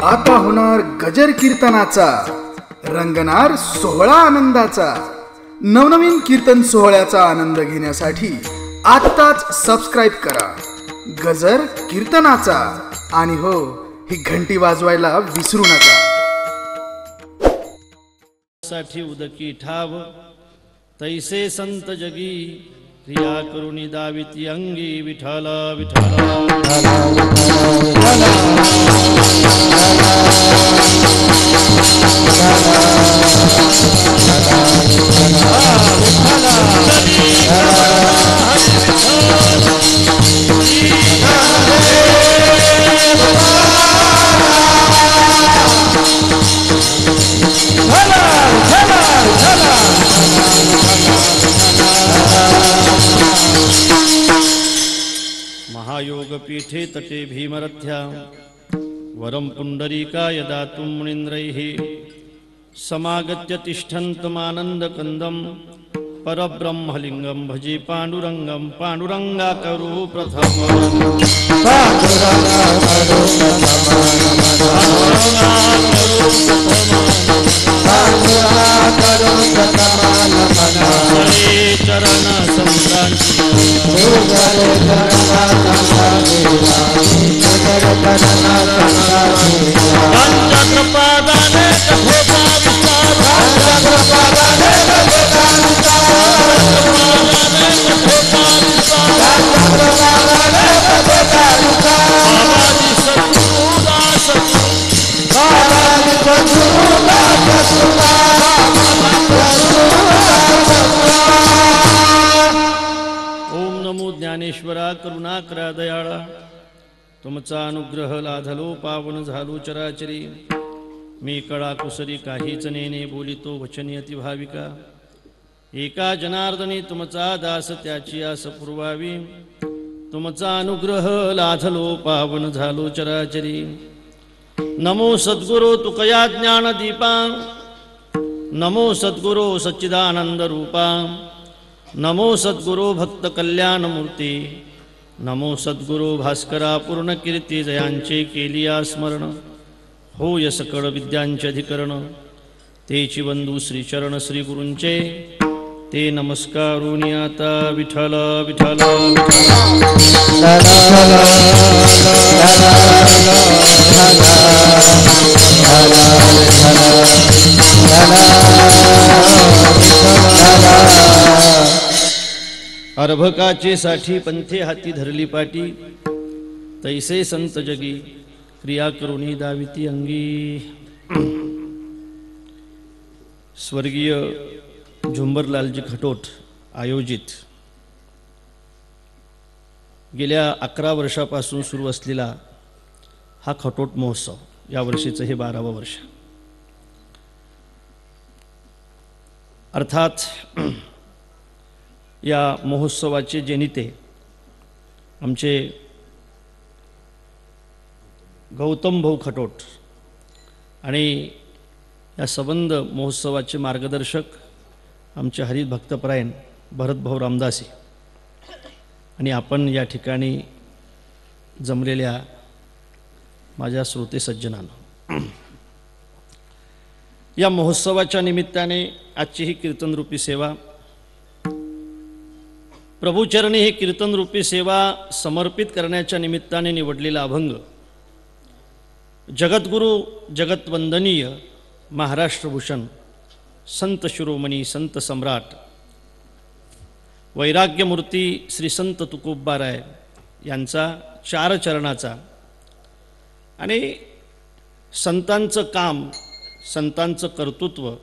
आता होणार गजर कीर्तनाचा, रंगणार सोहळा आनंदाचा। नवनवीन कीर्तन सोहळ्याचा आनंद घेण्यासाठी आत्ताच सबस्क्राइब करा गजर कीर्तनाचा। आणि हो, ही घंटी वाजवायला विसरू नका। साठी उदकी ठाव तैसे संत जगी, क्रिया करुणी दाविती अंगी। विठ्ठल विठ्ठल महायोगपीठे तटे भीमरथ्या, वरं पुंडरीकाय दातुं मुनीन्द्रैः। समागत्य तिष्ठन्तमानन्दकन्दं, परब्रह्मलिङ्गं भजे पाण्डुरङ्गं। पाण्डुरङ्गाकरो प्रथमम्, चरण संक्रांति पंचकृपादाने कठोपा ज्ञानेश्वरा करुणाकरा दयाळा, तुमचा अनुग्रह लाधलो पावन झालो चराचरी। मी कळा कुसरी काहीच नेने, बोलितो वचनी अति भाविका। एका जनार्दनी तुमचा दास, त्याची आस पुरवावी। तुमचा अनुग्रह लाधलो पावन झालो चराचरी। नमो सद्गुरो तुकया ज्ञान दीपा, नमो सद्गुरो सच्चिदानंद रूपा। नमो सद्गुरो भक्त कल्याण मूर्ती, नमो सद्गुरो भास्करा पूर्ण कीर्ती। जयांचे केलिया स्मरण, होय सकळ विद्यांचे अधिकरण। तेची बंधू श्रीचरण श्री गुरूंचे, ते नमस्कारुनी आता। विठ्ठल विठ्ठल अर्भकाचे साठी पंथे हाती धरली पाटी, तैसे संत जगी, क्रिया करुणी दाविती अंगी। स्वर्गीय झुंबरलालजी खटोट आयोजित गेल्या 11 वर्षापासून सुरू असलेला हा खटोट महोत्सव, या वर्षीचं हे 12वं वर्ष। अर्थात या महोत्सवाचे जेनिते आमचे गौतम भाऊ खटोट आणि या संबंध महोत्सवाचे मार्गदर्शक आमचे हरिभक्तपरायण भरतभाऊ रामदासी आणि आपण या ठिकाणी जमलेल्या माझ्या श्रोते सज्जनांनो, या महोत्सवाच्या निमित्ताने आजची ही कीर्तनरूपी सेवा, प्रभुचरणी ही कीर्तनरूपी सेवा समर्पित करण्याच्या निमित्ताने निवडलेला अभंग, जगद्गुरु जगतवंदनीय महाराष्ट्रभूषण संत शिरोमणी संत सम्राट वैराग्यमूर्ती श्री संत तुकोबाराय यांचा 4 चरणाचा आणि संतांचं काम, संतांचं कर्तृत्व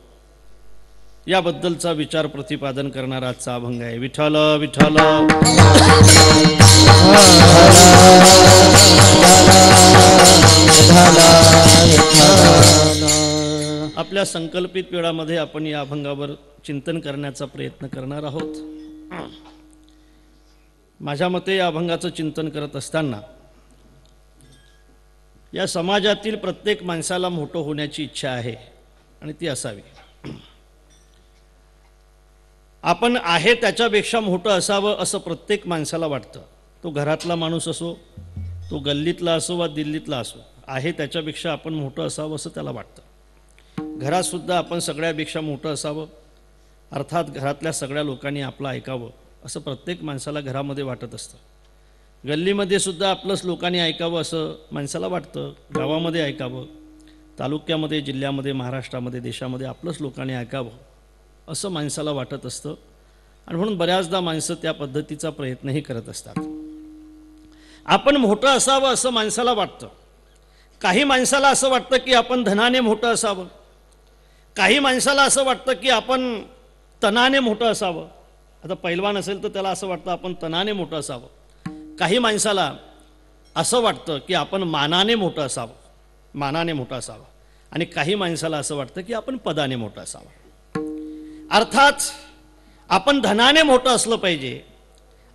याबद्दलचा विचार प्रतिपादन करणारा आजचा अभंग आहे। विठ्ठल विठ्ठल आपल्या संकल्पित वेळामध्ये आपण या अभंगावर चिंतन करण्याचा प्रयत्न करणार आहोत। माझ्या मते या अभंगाचं चिंतन करत असताना या समाजातील प्रत्येक माणसाला मोठं होण्याची इच्छा आहे आणि ती असावी। आपण आहे त्याच्यापेक्षा मोठं असावं असं प्रत्येक माणसाला वाटतं। तो घरातला माणूस असो, तो गल्लीतला असो वा दिल्लीतला असो, आहे त्याच्यापेक्षा आपण मोठं असावं असं त्याला वाटतं. घरातसुद्धा आपण सगळ्यापेक्षा मोठं असावं, अर्थात घरातल्या सगळ्या लोकांनी आपलं ऐकावं असं प्रत्येक माणसाला घरामध्ये वाटत असतं. गल्लीमध्ये सुद्धा आपलंच लोकांनी ऐकावं असं माणसाला वाटतं, गावामध्ये ऐकावं, तालुक्यामध्ये, जिल्ह्यामध्ये, महाराष्ट्रामध्ये, देशामध्ये आपलंच लोकांनी ऐकावं असं माणसाला वाटत असतं. आणि म्हणून बऱ्याचदा माणसं त्या पद्धतीचा प्रयत्नही करत असतात. आपण मोठं असावं असं माणसाला वाटतं. काही माणसाला असं वाटतं की आपण धनाने मोठं असावं, काही माणसाला असं वाटतं की आपण तनाने मोठं असावं. आता पैलवान असेल तर त्याला असं वाटतं आपण तनाने मोठं असावं. काही माणसाला असं वाटतं की आपण मानाने मोठं असावं, मानाने मोठं असावं. आणि काही माणसाला असं वाटतं की आपण पदाने मोठं असावं. अर्थात आपण धनाने मोठं असलं पाहिजे,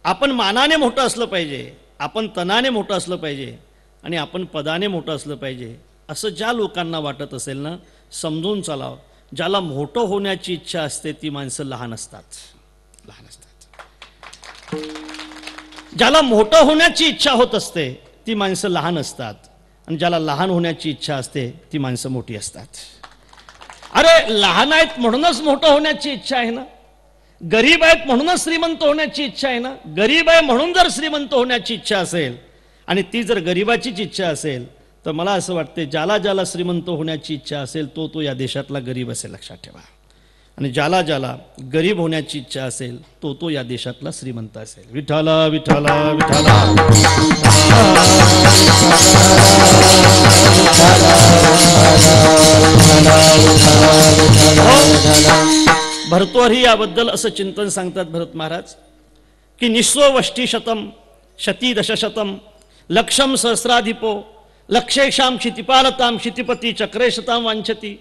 आपण मानाने मोठं असलं पाहिजे, आपण तनाने मोठं असलं पाहिजे आणि आपण पदाने मोठं असलं पाहिजे असं ज्या लोकांना वाटत असेल ना, समजून चालावं. ज्याला मोठं होण्याची इच्छा असते ती माणसं लहान असतात, लहान असतात. ज्याला मोठं होण्याची इच्छा होत असते ती माणसं लहान असतात आणि ज्याला लहान होण्याची इच्छा असते ती माणसं मोठी असतात. अरे लहान आहेत म्हणूनच मोठं होण्याची इच्छा आहे ना, गरीब आहेत म्हणूनच श्रीमंत होण्याची इच्छा आहे ना. गरीब आहे म्हणून जर श्रीमंत होण्याची इच्छा असेल आणि ती जर गरिबाचीच इच्छा असेल तर मला असं वाटते ज्याला ज्याला श्रीमंत होण्याची इच्छा असेल तो या देशातला गरीब असेल, लक्षात ठेवा. आणि ज्याला ज्याला गरीब होण्याची इच्छा असेल तो या देशातला श्रीमंत असेल. विठाला विठाला विठाला. भरतोहरी याबद्दल असं चिंतन सांगतात भरत महाराज की निस्व वष्टी शतम शती दशशतम लक्षम सहस्राधिपो लक्षेशाम क्षितिपालताम क्षितिपती चक्रेशताम वांछती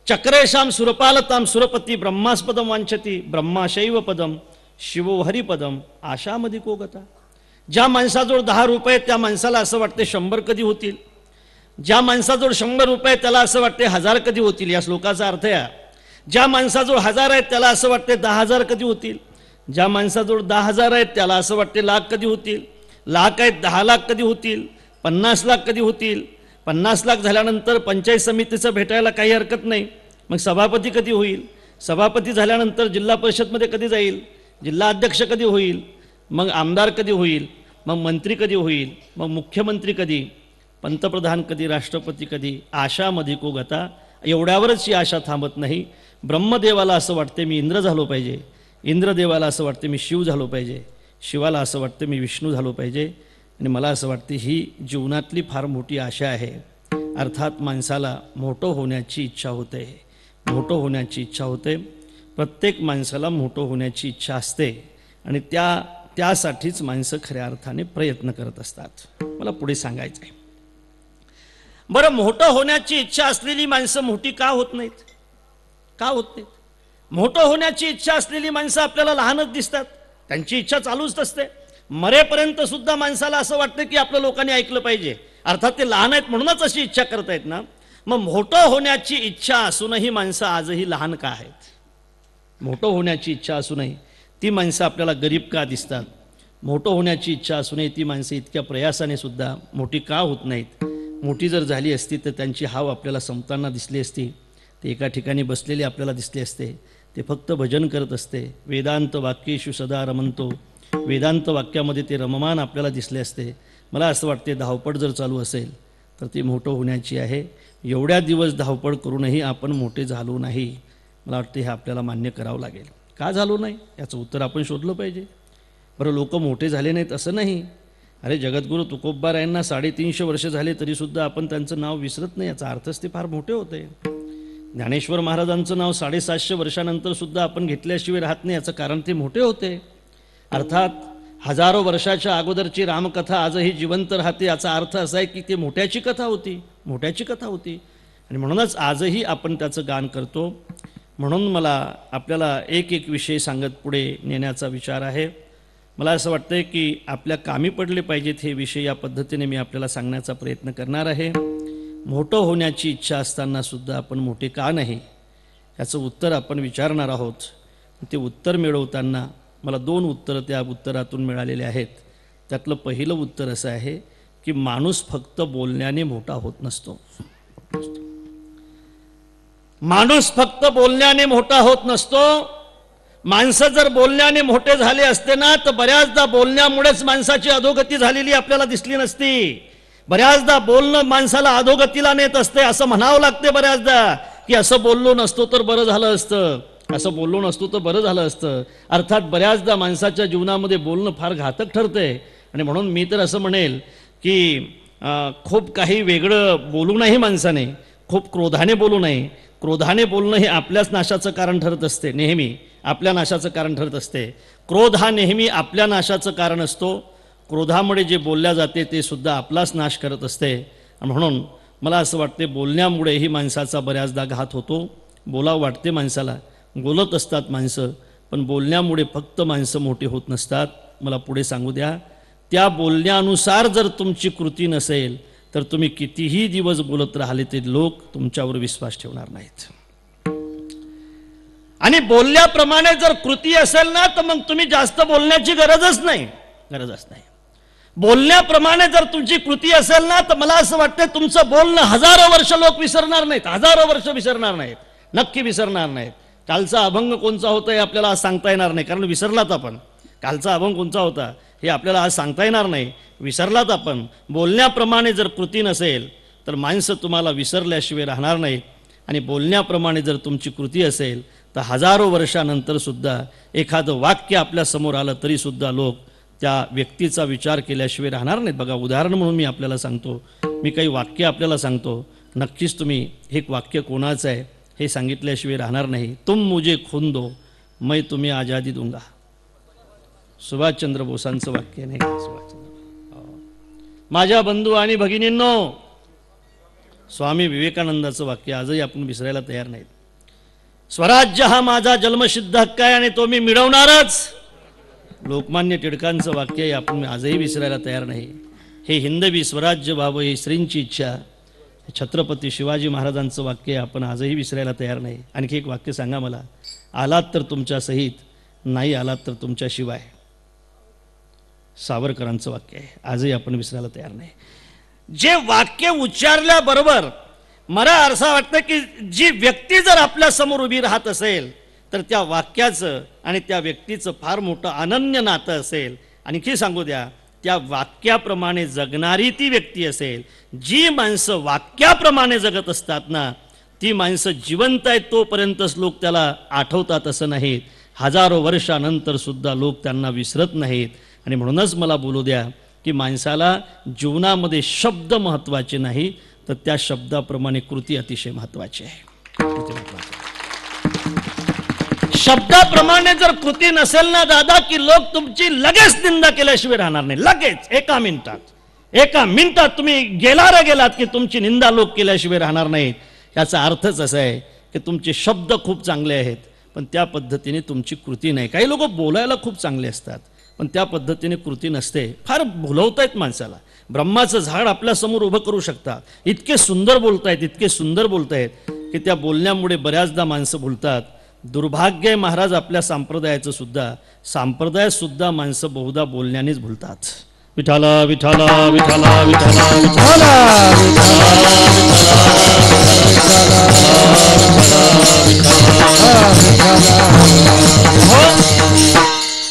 चक्रेशाम सुरपालताम सुरपती ब्रह्मास्पदम वांछती ब्रह्माशैव पदम शिवो हरिपदम आशामधी को गता. ज्या माणसाजवळ 10 रुपये त्या माणसाला असं वाटते 100 कधी होतील, ज्या माणसाजवळ 100 रुपये त्याला असं वाटते 1000 कधी होतील. या श्लोकाचा अर्थ आहे, ज्या माणसाजवळ 1000 आहेत त्याला असं वाटते 10,000 कधी होतील, ज्या माणसाजवळ 10,000 आहेत त्याला असं वाटते लाख कधी होतील, लाख आहेत 10 लाख कधी होतील, 50 लाख कधी होतील, 50 लाख झाल्यानंतर पंचायत समितीचं भेटायला काही हरकत नाही, मग सभापती कधी होईल, सभापती झाल्यानंतर जिल्हा परिषदमध्ये कधी जाईल, जिल्हा अध्यक्ष कधी होईल, मग आमदार कधी होईल, मग मंत्री कधी होईल, मग मुख्यमंत्री कधी, पंतप्रधान कधी, राष्ट्रपती कधी. आशामध्ये को गता. एवढ्यावरच ही आशा थांबत नाही. ब्रह्मदेवाला असं वाटते मी इंद्र झालो पाहिजे, इंद्रदेवाला असं वाटते मी शिव झालो पाहिजे, शिवाला असं वाटतं मी विष्णू झालो पाहिजे. आणि मला असं वाटते ही जीवनातली फार मोठी आशा आहे. अर्थात माणसाला मोठं होण्याची इच्छा होते, मोठं होण्याची इच्छा होते. प्रत्येक माणसाला मोठं होण्याची इच्छा असते आणि त्यासाठीच माणसं खऱ्या अर्थाने प्रयत्न करत असतात. मला पुढे सांगायचं आहे. बरं, मोठं होण्याची इच्छा असलेली माणसं मोठी का होत नाहीत, का होत नाहीत? मोठं होण्याची इच्छा असलेली माणसं आपल्याला लहानच दिसतात, त्यांची इच्छा चालूच असते. मरेपर्यंत सुद्धा माणसाला असं वाटतं की आपल्या लोकांनी ऐकलं पाहिजे. अर्थात ते लहान आहेत म्हणूनच अशी इच्छा करतायत ना. मग मोठं होण्याची इच्छा असूनही माणसं आजही लहान का आहेत? मोठं होण्याची इच्छा असूनही ती माणसं आपल्याला गरीब का दिसतात? मोठं होण्याची इच्छा असूनही ती माणसं इतक्या प्रयासाने सुद्धा मोठी का होत नाहीत? मोठी जर झाली असती तर त्यांची हाव आपल्याला संपताना दिसली असती. ते एका ठिकाणी बसलेले आपल्याला दिसले असते. ते फक्त भजन करत असते. वेदांत वाक्येषु सदा रमंतो. वेदांत वाक्यामध्ये ते रममान आपल्याला दिसले असते. मला असं वाटते धावपळ जर चालू असेल तर ती मोठं होण्याची आहे. एवढ्या दिवस धावपळ करूनही आपण मोठे झालो नाही. मला वाटतं हे आपल्याला मान्य करावं लागेल. का झालो नाही याचं उत्तर आपण शोधलं पाहिजे. बरं, लोक मोठे झाले नाहीत असं नाही. अरे, जगद्गुरू तुकोबारायांना 350 वर्ष झाले तरीसुद्धा आपण त्यांचं नाव विसरत नाही. याचा अर्थच ते फार मोठे होते. ज्ञानेश्वर महाराजांचं नाव 750 वर्षानंतर सुद्धा आपण घेतल्याशिवाय राहत नाही. याचं कारण ते मोठे होते. अर्थात हजारो वर्षाच्या अगोदरची रामकथा आजही जिवंत राहते. याचा अर्थ असा आहे की ते मोठ्याची कथा होती, मोठ्याची कथा होती. आणि म्हणूनच आजही आपण त्याचं गान करतो. म्हणून मला आपल्याला एक विषय सांगत पुढे नेण्याचा विचार आहे. मला असं वाटतं की आपल्या कामी पडले पाहिजेत हे विषय. या पद्धतीने मी आपल्याला सांगण्याचा प्रयत्न करणार आहे. मोठं होण्याची इच्छा असताना सुद्धा आपण मोठे का नाही याचं उत्तर आपण विचारणार आहोत. ते उत्तर मिळवताना मला 2 उत्तरं त्या उत्तरातून मिळालेले आहेत. त्यातलं पहिलं उत्तर असं आहे की माणूस फक्त बोलण्याने मोठा होत नसतो. माणूस फक्त बोलण्याने मोठा होत नसतो. माणसं जर बोलण्याने मोठे झाले असते ना तर बऱ्याचदा बोलण्यामुळेच माणसाची अधोगती झालेली आपल्याला दिसली नसती. बऱ्याचदा बोलणं माणसाला अधोगतीला नेत असते असं म्हणावं लागते बऱ्याचदा, की असं बोललो नसतो तर बरं झालं असतं, असं बोललो नसतो तर बरं झालं असतं. अर्थात बऱ्याचदा माणसाच्या जीवनामध्ये बोलणं फार घातक ठरते. आणि म्हणून मी तर असं म्हणेल की खूप काही वेगळं बोलू नाही माणसाने, खूप क्रोधाने बोलू नये. क्रोधाने बोलणं हे आपल्याच नाशाचं कारण ठरत असते, नेहमी आपल्या नाशाचं कारण ठरत असते. क्रोध हा नेहमी आपल्या नाशाचं कारण असतो. क्रोधामुळे जे बोलल्या जाते ते सुद्धा आपलाच नाश करत असते. म्हणून मला असं वाटते बोलण्यामुळेही माणसाचा बऱ्याचदा घात होतो. बोलावं वाटते माणसाला, बोलत असतात माणसं, पण बोलण्यामुळे फक्त माणसं मोठी होत नसतात. मला पुढे सांगू द्या, त्या बोलण्यानुसार जर तुमची कृती नसेल तर तुम्ही कितीही दिवस बोलत राहिले ते लोक तुमच्यावर विश्वास ठेवणार नाहीत. आणि बोलल्याप्रमाणे जर कृती असेल ना तर मग तुम्ही जास्त बोलण्याची गरजच नाही. बोलण्याप्रमाणे जर तुमची कृती असेल ना तर मला असं वाटतं तुमचं बोलणं हजारो वर्ष लोक विसरणार नाहीत, हजारो वर्ष विसरणार नाहीत, नक्की विसरणार नाहीत. कालचा अभंग कोणचा होता हे आपल्याला आज सांगता येणार नाही, कारण विसरलात आपण. कालचा अभंग कोणचा होता हे आपल्याला आज सांगता येणार नाही, विसरलात आपण. बोलण्याप्रमाणे जर कृती नसेल तर माणसं तुम्हाला विसरल्याशिवाय राहणार नाही. आणि बोलण्याप्रमाणे जर तुमची कृती असेल तर हजारो वर्षानंतर सुद्धा एखादं वाक्य आपल्या समोर आलं तरी सुद्धा लोक त्या व्यक्तीचा विचार केल्याशिवाय राहणार नाहीत. बघा, उदाहरण म्हणून मी आपल्याला सांगतो, मी काही वाक्य आपल्याला सांगतो, नक्कीच तुम्ही हे वाक्य कोणाचं आहे हे सांगितल्याशिवाय राहणार नाही. तुम मुझे खून दो मैं तुम्हें आजादी दूंगा. सुभाषचंद्र बोसांचं वाक्य नाही. माझ्या बंधू आणि भगिनींनो, स्वामी विवेकानंदाचं वाक्य आजही आपण विसरायला तयार नाहीत. स्वराज्य हा माझा जन्मसिद्ध हक्क आहे आणि तो मी मिळवणारच. लोकमान्य टिळकांचं वाक्य आपण आजही विसरायला तयार नाही. हे हिंदवी स्वराज्य व्हावं ही श्रींची इच्छा. छत्रपती शिवाजी महाराजांचं वाक्य आपण आजही विसरायला तयार नाही. आणखी एक वाक्य सांगा मला, आलात तर तुमच्या सहित, नाही आलात तर तुमच्या शिवाय. सावरकरांचं वाक्य आहे, आजही आपण विसरायला तयार नाही. जे वाक्य उच्चारल्याबरोबर मला असं वाटतं की जी व्यक्ती जर आपल्या समोर उभी राहत असेल तर त्या वाक्याचं आणि त्या व्यक्तीचं फार मोठं अनन्य नातं असेल. आणखी सांगू द्या, त्या वाक्याप्रमाणे जगणारी ती व्यक्ती असेल. जी माणसं वाक्याप्रमाणे जगत असतात ना ती माणसं जिवंत आहेत तोपर्यंतच लोक त्याला आठवतात असं नाहीत. हजारो वर्षानंतर सुद्धा लोक त्यांना विसरत नाहीत. आणि म्हणूनच मला बोलू द्या की माणसाला जीवनामध्ये शब्द महत्त्वाचे नाही तर त्या शब्दाप्रमाणे कृती अतिशय महत्त्वाची आहे. शब्दाप्रमाणे जर कृती नसेल ना दादा की लोक तुमची लगेच निंदा केल्याशिवाय राहणार नाही. लगेच एका मिनिटात तुम्ही गेलात की तुमची निंदा लोक केल्याशिवाय राहणार नाहीत. याचा अर्थच असा आहे की तुमचे शब्द खूप चांगले आहेत पण त्या पद्धतीने तुमची कृती नाही. काही लोक बोलायला खूप चांगले असतात पण त्या पद्धतीने कृती नसते. फार भुलवतायत माणसाला. ब्रह्माचं झाड आपल्या समोर उभं करू शकतात, इतके सुंदर बोलतायत की त्या बोलण्यामुळे बऱ्याचदा माणसं भुलतात. दुर्भाग्य आहे महाराज आपल्या संप्रदायात सुद्धा माणसं बहुधा बोलण्यानेच भुलतात. विठाला विठाला विठाला विठाला विठाला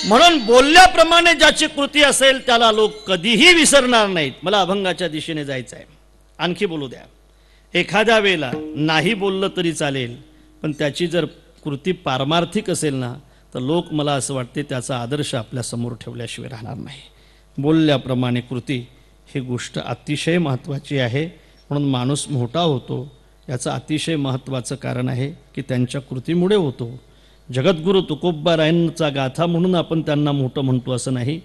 म्हणून बोलल्याप्रमाणे ज्याची कृती असेल त्याला लोक कधीही विसरणार नाहीत. मला अभंगाच्या दिशेने जायचं आहे. आणखी बोलू द्या. एखाद्या वेळेला नाही बोललं तरी चालेल पण त्याची जर कृती पारमार्थिक असेल ना तर लोक, मला असं वाटते, त्याचा आदर्श आपल्या समोर ठेवल्याशिवाय राहणार नाही. बोलल्याप्रमाणे कृती ही गोष्ट अतिशय महत्त्वाची आहे. म्हणून माणूस मोठा होतो याचं अतिशय महत्त्वाचं कारण आहे की त्यांच्या कृतीमुळे होतो. जगद्गुरु तुकोबारायांचा गाथा म्हणून आपण त्यांना मोठं म्हणतो असं नाही,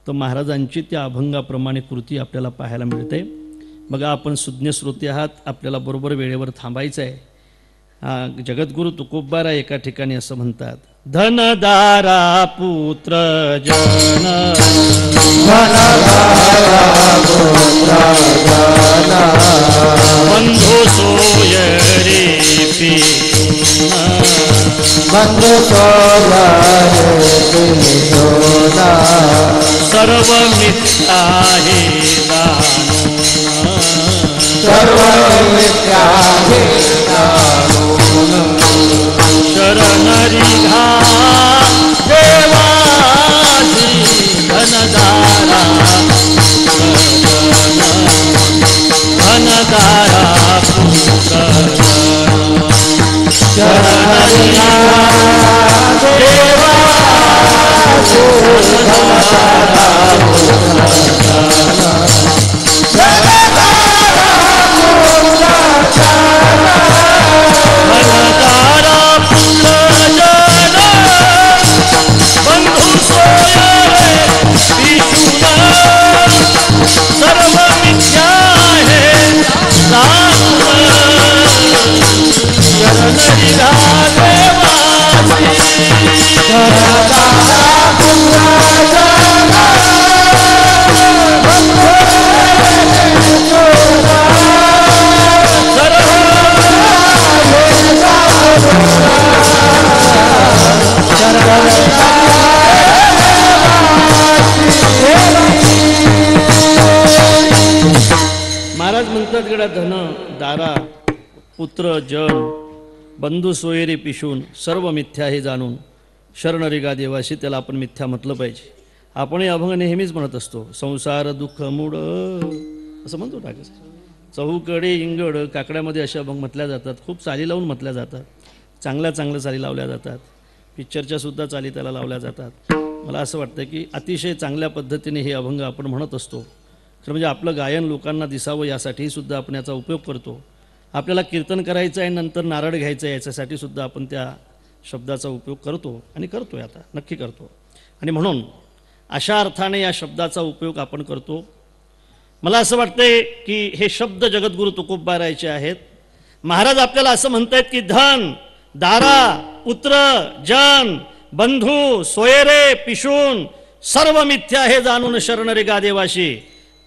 तर महाराजांची त्या अभंगाप्रमाणे कृती आपल्याला पाहायला मिळते. बघा, आपण सुज्ञ श्रोते आहात, आपल्याला बरोबर वेळेवर थांबायचं आहे. जगद्गुरु तुकोबाराय एका ठिकाणी असं म्हणतात, धनदारा पुत्र जन बंधू सोय रे बंधू सर्व मिथ्या हे दान सर्व मिथ्या हे जाणून शरणरी घा देवाची धनदारा धनदारा शरणरी घा देवाची महाराज म्हणतात गड्या धन दारा पुत्र जन बंधू सोयरे पिशून सर्व मिथ्या हे जाणून शरणरिगा देवाशी त्याला आपण मिथ्या म्हटलं पाहिजे. आपण हे अभंग नेहमीच म्हणत असतो. संसार दुःख मूड असं म्हणतो टाक चहूकडे इंगड काकड्यामध्ये असे अभंग म्हटल्या जातात. खूप चाली लावून म्हटल्या जातात. चांगल्या चाली लावल्या जातात. पिक्चरच्या सुद्धा चाली त्याला लावल्या जातात. मला असं वाटतं की अतिशय चांगल्या पद्धतीने हे अभंग आपण म्हणत असतो. खरं म्हणजे आपलं गायन लोकांना दिसावं यासाठी सुद्धा आपण याचा उपयोग करतो. आपल्याला कीर्तन करायचं आहे नंतर नारळ घ्यायचं आहे याच्यासाठी सुद्धा आपण त्या शब्दाचा उपयोग करतो आणि करतोय आता नक्की करतो. आणि म्हणून अशा अर्थाने या शब्दाचा उपयोग आपण करतो. मला असं वाटतंय की हे शब्द जगद्गुरू तुकोबारायचे आहेत. महाराज आपल्याला असं म्हणतायत की धन दारा पुत्र जन बंधू सोयरे पिशून सर्व मिथ्या हे जाणून शरणरिगा देवाशी.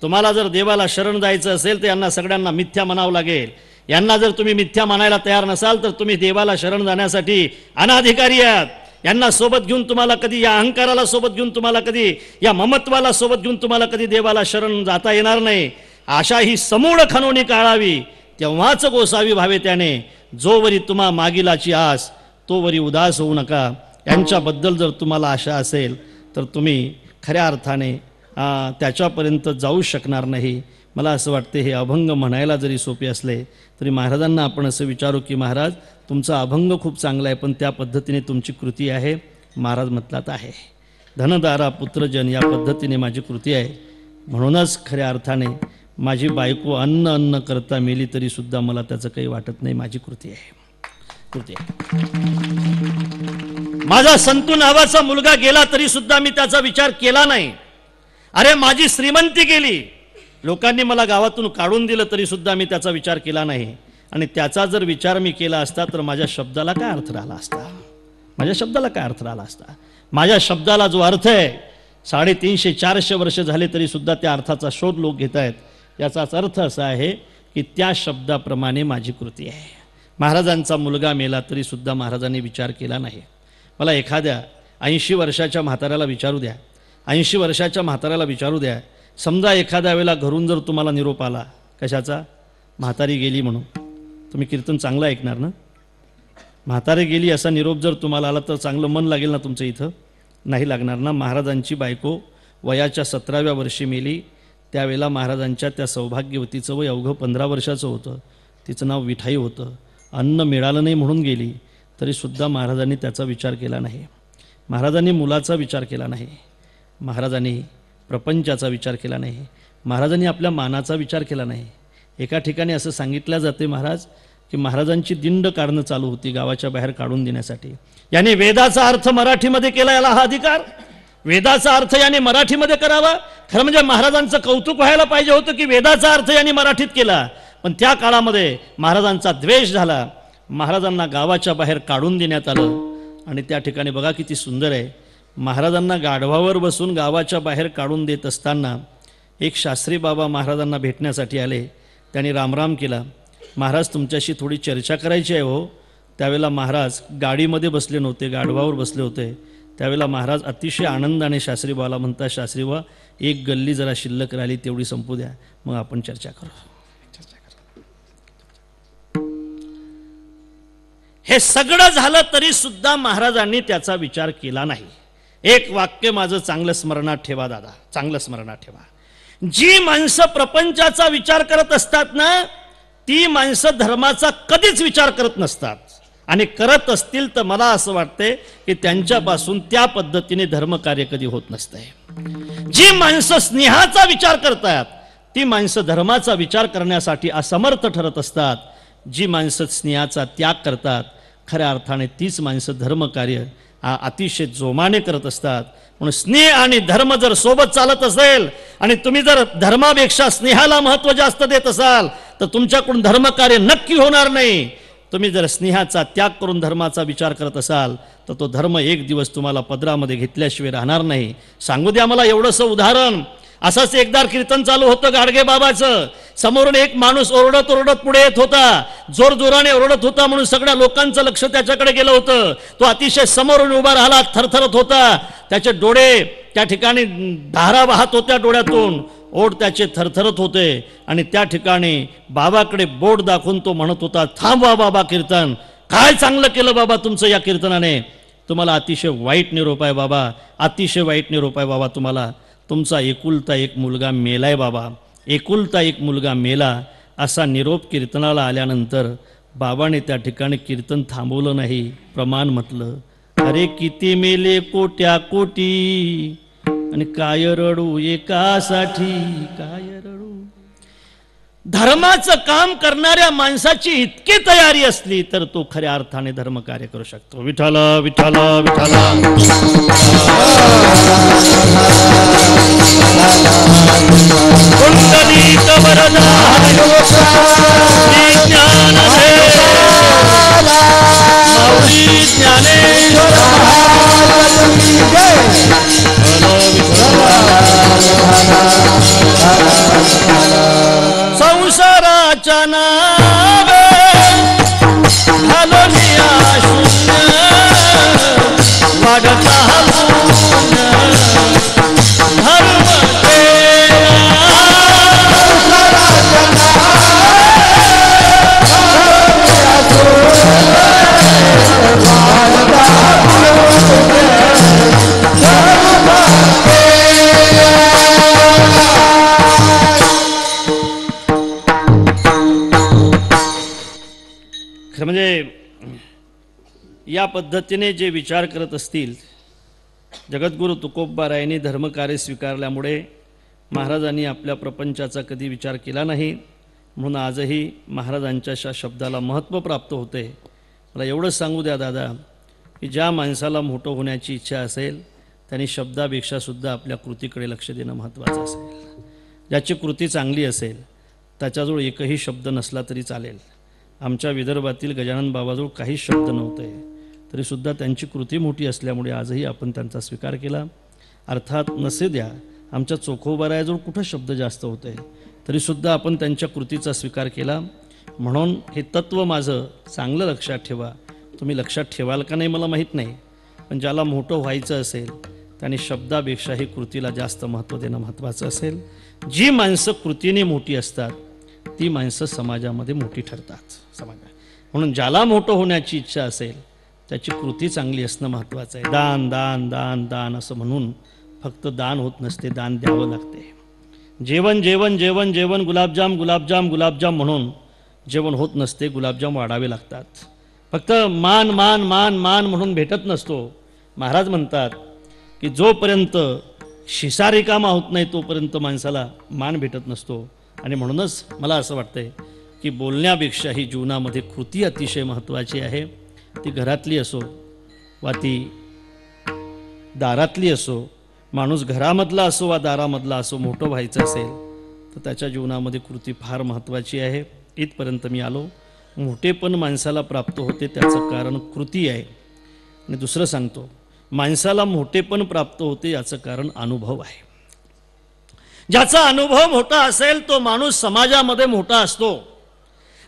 तुम्हाला जर देवाला शरण जायचं असेल तर यांना सगळ्यांना मिथ्या म्हणावं लागेल. यांना जर तुम्ही मिथ्या मानायला तयार नसाल तर तुम्ही देवाला शरण जाण्यासाठी अनाधिकारी आहात. यांना सोबत घेऊन तुम्हाला कधी या अहंकाराला सोबत घेऊन तुम्हाला कधी या ममत्वाला सोबत घेऊन तुम्हाला कधी देवाला शरण जाता येणार नाही. अशा ही समूळ खनोनी काढावी तेव्हाच गोसावी भावे त्याने. जोवरी तुम्हा मागिलाची आस तोवरी उदास होऊ नका. यांच्याबद्दल जर तुम्हाला आशा असेल तर तुम्ही खऱ्या अर्थाने त्याच्यापर्यंत जाऊ शकणार नाही. मला असं वाटते हे अभंग म्हणायला जरी सोपे असले तरी महाराजांना आपण असं विचारू की महाराज तुमचा अभंग खूप चांगला आहे पण त्या पद्धतीने तुमची कृती आहे. महाराज म्हटलात आहे धनदारा पुत्रजन या पद्धतीने माझी कृती आहे. म्हणूनच खऱ्या अर्थाने माझी बायको अन्न करता मेली तरी सुद्धा मला त्याचं काही वाटत नाही. माझी कृती आहे कृती आहे. माझा संतू नावाचा मुलगा गेला तरी सुद्धा मी त्याचा विचार केला नाही. अरे माझी श्रीमंती गेली लोकांनी मला गावातून काढून दिलं तरी सुद्धा मी त्याचा विचार केला नाही. आणि त्याचा जर विचार मी केला असता तर माझ्या शब्दाला काय अर्थ राहिला असता. माझ्या शब्दाला काय अर्थ राहिला असता. माझ्या शब्दाला जो अर्थ आहे 350-400 वर्ष झाले तरी सुद्धा त्या अर्थाचा शोध लोक घेत आहेत. याचाच अर्थ असा आहे की त्या शब्दाप्रमाणे माझी कृती आहे. महाराजांचा मुलगा मेला तरी सुद्धा महाराजांनी विचार केला नाही. मला एखाद्या 80 वर्षाच्या म्हाताऱ्याला विचारू द्या. 80 वर्षाच्या म्हाताऱ्याला विचारू द्या. समजा एखाद्या वेळेला घरून जर तुम्हाला निरोप आला कशाचा म्हातारी गेली म्हणून तुम्ही कीर्तन चांगलं ऐकणार ना. म्हातारी गेली असा निरोप जर तुम्हाला आला तर चांगलं मन लागेल ना तुमचं. इथं नाही लागणार ना. महाराजांची बायको वयाच्या 17व्या वर्षी मेली. त्यावेळेला महाराजांच्या त्या सौभाग्यवतीचं वय अवघं 15 वर्षाचं होतं. तिचं नाव विठाई होतं. अन्न मिळालं नाही म्हणून गेली तरीसुद्धा महाराजांनी त्याचा विचार केला नाही. महाराजांनी मुलाचा विचार केला नाही. महाराजांनी प्रपंचाचा विचार केला नाही. महाराजांनी आपल्या मानाचा विचार केला नाही. एका ठिकाणी असं सांगितलं जाते महाराज की महाराजांची दिंड काढणं चालू होती गावाच्या बाहेर काढून देण्यासाठी. याने वेदाचा अर्थ मराठीमध्ये केला याला हा अधिकार. वेदाचा अर्थ याने मराठीमध्ये करावा. खरं म्हणजे महाराजांचं कौतुक व्हायला पाहिजे होतं की वेदाचा अर्थ यांनी मराठीत केला. पण त्या काळामध्ये महाराजांचा द्वेष झाला. महाराजांना गावाच्या बाहेर काढून देण्यात आलं. आणि त्या ठिकाणी बघा किती सुंदर आहे. महाराजांना गाढवावर बसून गावाच्या बाहेर काढून देत असताना एक शास्त्री बाबा महाराजांना भेटण्यासाठी आले. त्यांनी रामराम केला. महाराज तुमच्याशी थोडी चर्चा करायची आहे हो. त्यावेळेला महाराज गाडीमध्ये बसले नव्हते, गाढवावर बसले होते. त्यावेळेला महाराज अतिशय आनंदाने शास्त्रीबाला म्हणतात शास्त्रीबा एक गल्ली जरा शिल्लक राहिली तेवढी संपू द्या मग आपण चर्चा करू. हे सगळं झालं तरी सुद्धा महाराजांनी त्याचा विचार केला नाही. एक वाक्य माझं चांगलं स्मरणात ठेवा दादा, चांगलं स्मरणात ठेवा. जी माणसं प्रपंचाचा विचार करत असतात ना, ती माणसं धर्माचा कधीच विचार करत नसतात. आणि करत असतील तर मला असं वाटतंय की त्यांच्यापासून त्या पद्धतीने धर्मकार्य कधी होत नसतंय. जी माणसं स्नेहाचा विचार करतात ती माणसं धर्माचा विचार करण्यासाठी असमर्थ ठरत असतात. जी माणसं स्नेहाचा त्याग करतात खऱ्या अर्थाने तीच माणसं धर्मकार्य अतिशय जोमाने करत असतात. म्हणून स्नेह आणि धर्म जर सोबत चालत असेल आणि तुम्ही जर धर्मापेक्षा स्नेहाला महत्त्व जास्त देत असाल तर तुमच्याकडून धर्मकार्य नक्की होणार नाही. तुम्ही जर स्नेहाचा त्याग करून धर्माचा विचार करत असाल तर तो धर्म एक दिवस तुम्हाला पदरामध्ये घेतल्याशिवाय राहणार नाही. सांगू द्या मला एवढंसं उदाहरण. असंच एकदा कीर्तन चालू होतं गाडगे बाबाचं. समोरून एक माणूस ओरडत ओरडत पुढे येत होता. जोरजोराने ओरडत होता म्हणून सगळ्या लोकांचं लक्ष त्याच्याकडे गेलं होतं. तो अतिशय समोरून उभा राहिला, थरथरत होता. त्याचे डोळे त्या ठिकाणी धारा वाहत होत्या डोळ्यातून, ओठ त्याचे थरथरत होते. आणि त्या ठिकाणी बाबाकडे बोट दाखवून तो म्हणत होता, थांबवा बाबा कीर्तन, काय चांगलं केलं बाबा तुमचं या कीर्तनाने. तुम्हाला अतिशय वाईट निरोप आहे बाबा, अतिशय वाईट निरोप आहे बाबा तुम्हाला. तुमचा एकुलता एक मुलगा मेलाय बाबा, एकुलता एक मुलगा मेला. असा निरोप कीर्तनाला आल्यानंतर बाबाने त्या ठिकाणी कीर्तन थांबवलं नाही. प्रमाण म्हटलं, अरे किती मेले कोट्या कोटी आणि काय रडू एकासाठी, काय रडू. धर्माचं काम करणाऱ्या माणसाची इतकी तयारी असली तर तो खऱ्या अर्थाने धर्म कार्य करू शकतो. विठ्ठल विठ्ठल विठ्ठल. कुंडलिक वरदा ज्ञान दे माऊली ज्ञानेश्वर संसाराच्या नावे घालूनिया शून्य वाढता हलून धर्म म्हणजे या पद्धतीने जे विचार करत असतील. जगद्गुरु तुकोबारायांनी धर्मकार्य स्वीकारल्यामुळे महाराजांनी आपल्या प्रपंचाचा कधी विचार केला नाही. म्हणून आजही महाराजांच्या शब्दाला महत्त्व प्राप्त होते. मला एवढंच सांगू द्या दादा की ज्या माणसाला मोठं होण्याची इच्छा असेल त्यांनी शब्दापेक्षा सुद्धा आपल्या कृतीकडे लक्ष देणं महत्त्वाचं असेल. ज्याची कृती चांगली असेल त्याच्याजवळ एकही शब्द नसला तरी चालेल. आमच्या विदर्भातील गजानन बाबाजवळ काहीच शब्द नव्हते तरीसुद्धा त्यांची कृती मोठी असल्यामुळे आजही आपण त्यांचा स्वीकार केला. अर्थात नसे द्या आमच्या चोखोबारायाजवळ कुठं शब्द जास्त होते तरीसुद्धा आपण त्यांच्या कृतीचा स्वीकार केला. म्हणून हे तत्त्व माझं चांगलं लक्षात ठेवा. तुम्ही लक्षात ठेवाल का नाही मला माहीत नाही, पण ज्याला मोठं व्हायचं असेल त्याने शब्दापेक्षाही कृतीला जास्त महत्त्व देणं महत्त्वाचं असेल. जी माणसं कृतीने मोठी असतात ती माणसं समाजामध्ये मोठी ठरतात. म्हणून ज्याला मोठं होण्याची इच्छा असेल त्याची कृती चांगली असणं महत्त्वाचं आहे. दान दान दान दान असं म्हणून फक्त दान होत नसते, दान द्यावं लागते. जेवण जेवण जेवण जेवण गुलाबजाम गुलाबजाम गुलाबजाम म्हणून जेवण होत नसते, गुलाबजाम वाढावे लागतात. फक्त मान मान मान मान म्हणून भेटत नसतो. महाराज म्हणतात की जोपर्यंत शिसा रिकामा होत नाही तोपर्यंत माणसाला मान भेटत नसतो. आणि म्हणूनच मला असं वाटतंय की बोलण्यापेक्षाही जीवनामध्ये कृती अतिशय महत्त्वाची आहे. ती घरातली असो वा ती दारातली असो, माणूस घरामधला असो वा दारामधला असो, मोठं व्हायचं असेल तर त्याच्या जीवनामध्ये कृती फार महत्त्वाची आहे. इथपर्यंत मी आलो. मोठेपण माणसाला प्राप्त होते त्याचं कारण कृती आहे. आणि दुसरं सांगतो, माणसाला मोठेपण प्राप्त होते याचं कारण अनुभव आहे. ज्याचा अनुभव मोठा असेल तो माणूस समाजामध्ये मोठा असतो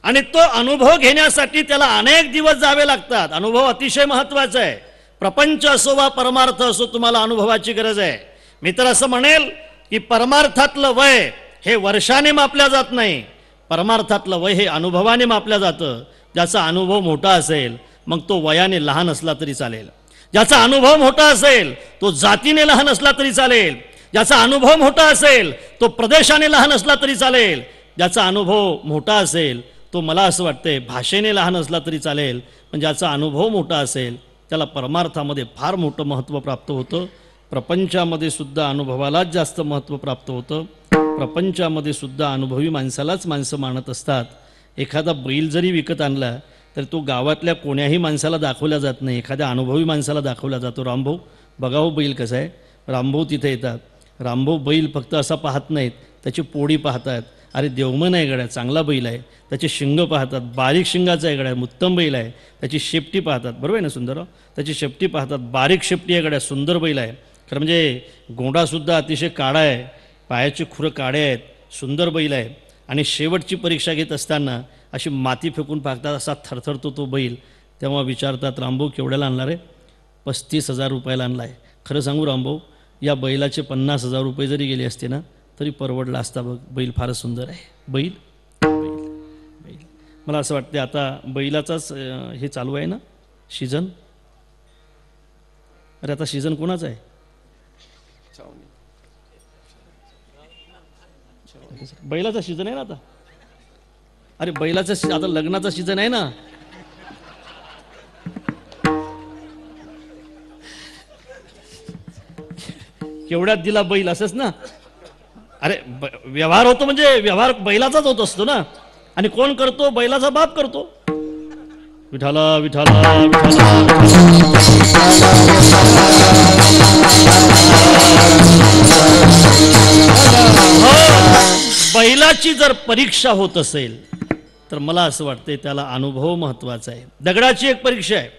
आणि तो अनुभव घेण्यासाठी त्याला अनेक दिवस जावे लागतात. अनुभव अतिशय महत्त्वाचा आहे. प्रपंच असो वा परमार्थ असो, तुम्हाला अनुभवाची गरज आहे. मी तर असं म्हणेल की परमार्थातलं वय हे वर्षाने मापल्या जात नाही, परमार्थातलं वय हे अनुभवाने मापल्या जातं. ज्याचा अनुभव मोठा असेल मग तो वयाने लहान असला तरी चालेल. ज्याचा अनुभव मोठा असेल तो जातीने लहान असला तरी चालेल. ज्याचा अनुभव मोठा असेल तो प्रदेशाने लहान असला तरी चालेल. ज्याचा अनुभव मोठा असेल तो मला असं वाटतंय भाषेने लहान असला तरी चालेल. पण ज्याचा अनुभव मोठा असेल त्याला परमार्थामध्ये फार मोठं महत्त्व प्राप्त होतं. प्रपंचामध्ये सुद्धा अनुभवालाच जास्त महत्त्व प्राप्त होतं. प्रपंचामध्ये सुद्धा अनुभवी माणसालाच माणसं मानत असतात. एखादा बैल जरी विकत आणला तर तो गावातल्या कोण्याही माणसाला दाखवला जात नाही, एखाद्या अनुभवी माणसाला दाखवला जातो. रामभाऊ बघावं बैल कसं आहे. रामभाऊ तिथे येतात. रामभाऊ बैल फक्त असा पाहत नाहीत, त्याची पोडी पाहतात. अरे देवमन आहे गड्या, चांगला बैल आहे. त्याचे शिंग पाहतात, बारीक शिंगाचा आहे गड्या, उत्तम बैल आहे. त्याची शेपटी पाहतात, बरोबर आहे ना सुंदर, त्याची शेपटी पाहतात, बारीक शेपटी आहे गड्या, सुंदर बैल आहे. खरं म्हणजे गोंडासुद्धा अतिशय काळा आहे, पायाची खुरं काळे आहेत, सुंदर बैल आहे. आणि शेवटची परीक्षा घेत असताना अशी माती फेकून पाहतात, असा थरथरतो तो बैल. तेव्हा विचारतात रामभाऊ केवढ्याला आणला रे? 35,000 रुपयाला आणला आहे. खरं सांगू रामभाऊ, या बैलाचे 50,000 रुपये जरी गेले असते ना तरी परवडला असता. बघ बैल फारच सुंदर आहे. बैल बैल बैल मला असं वाटते आता बैलाचाच हे चालू आहे ना सीझन. अरे आता सीझन कोणाचा आहे? बैलाचा सीझन आहे ना आता. अरे बैलाचा आता लग्नाचा सीझन आहे ना. केवढ्यात दिला बैल असंच ना. अरे व्यवहार होतो म्हणजे व्यवहार बैलाचाच होत असतो ना. आणि कोण करतो? बैलाचा बाप करतो. विठाला विठाला बैलाची जर परीक्षा होत असेल तर मला असं वाटतंय त्याला अनुभव महत्वाचा आहे. दगडाची एक परीक्षा आहे.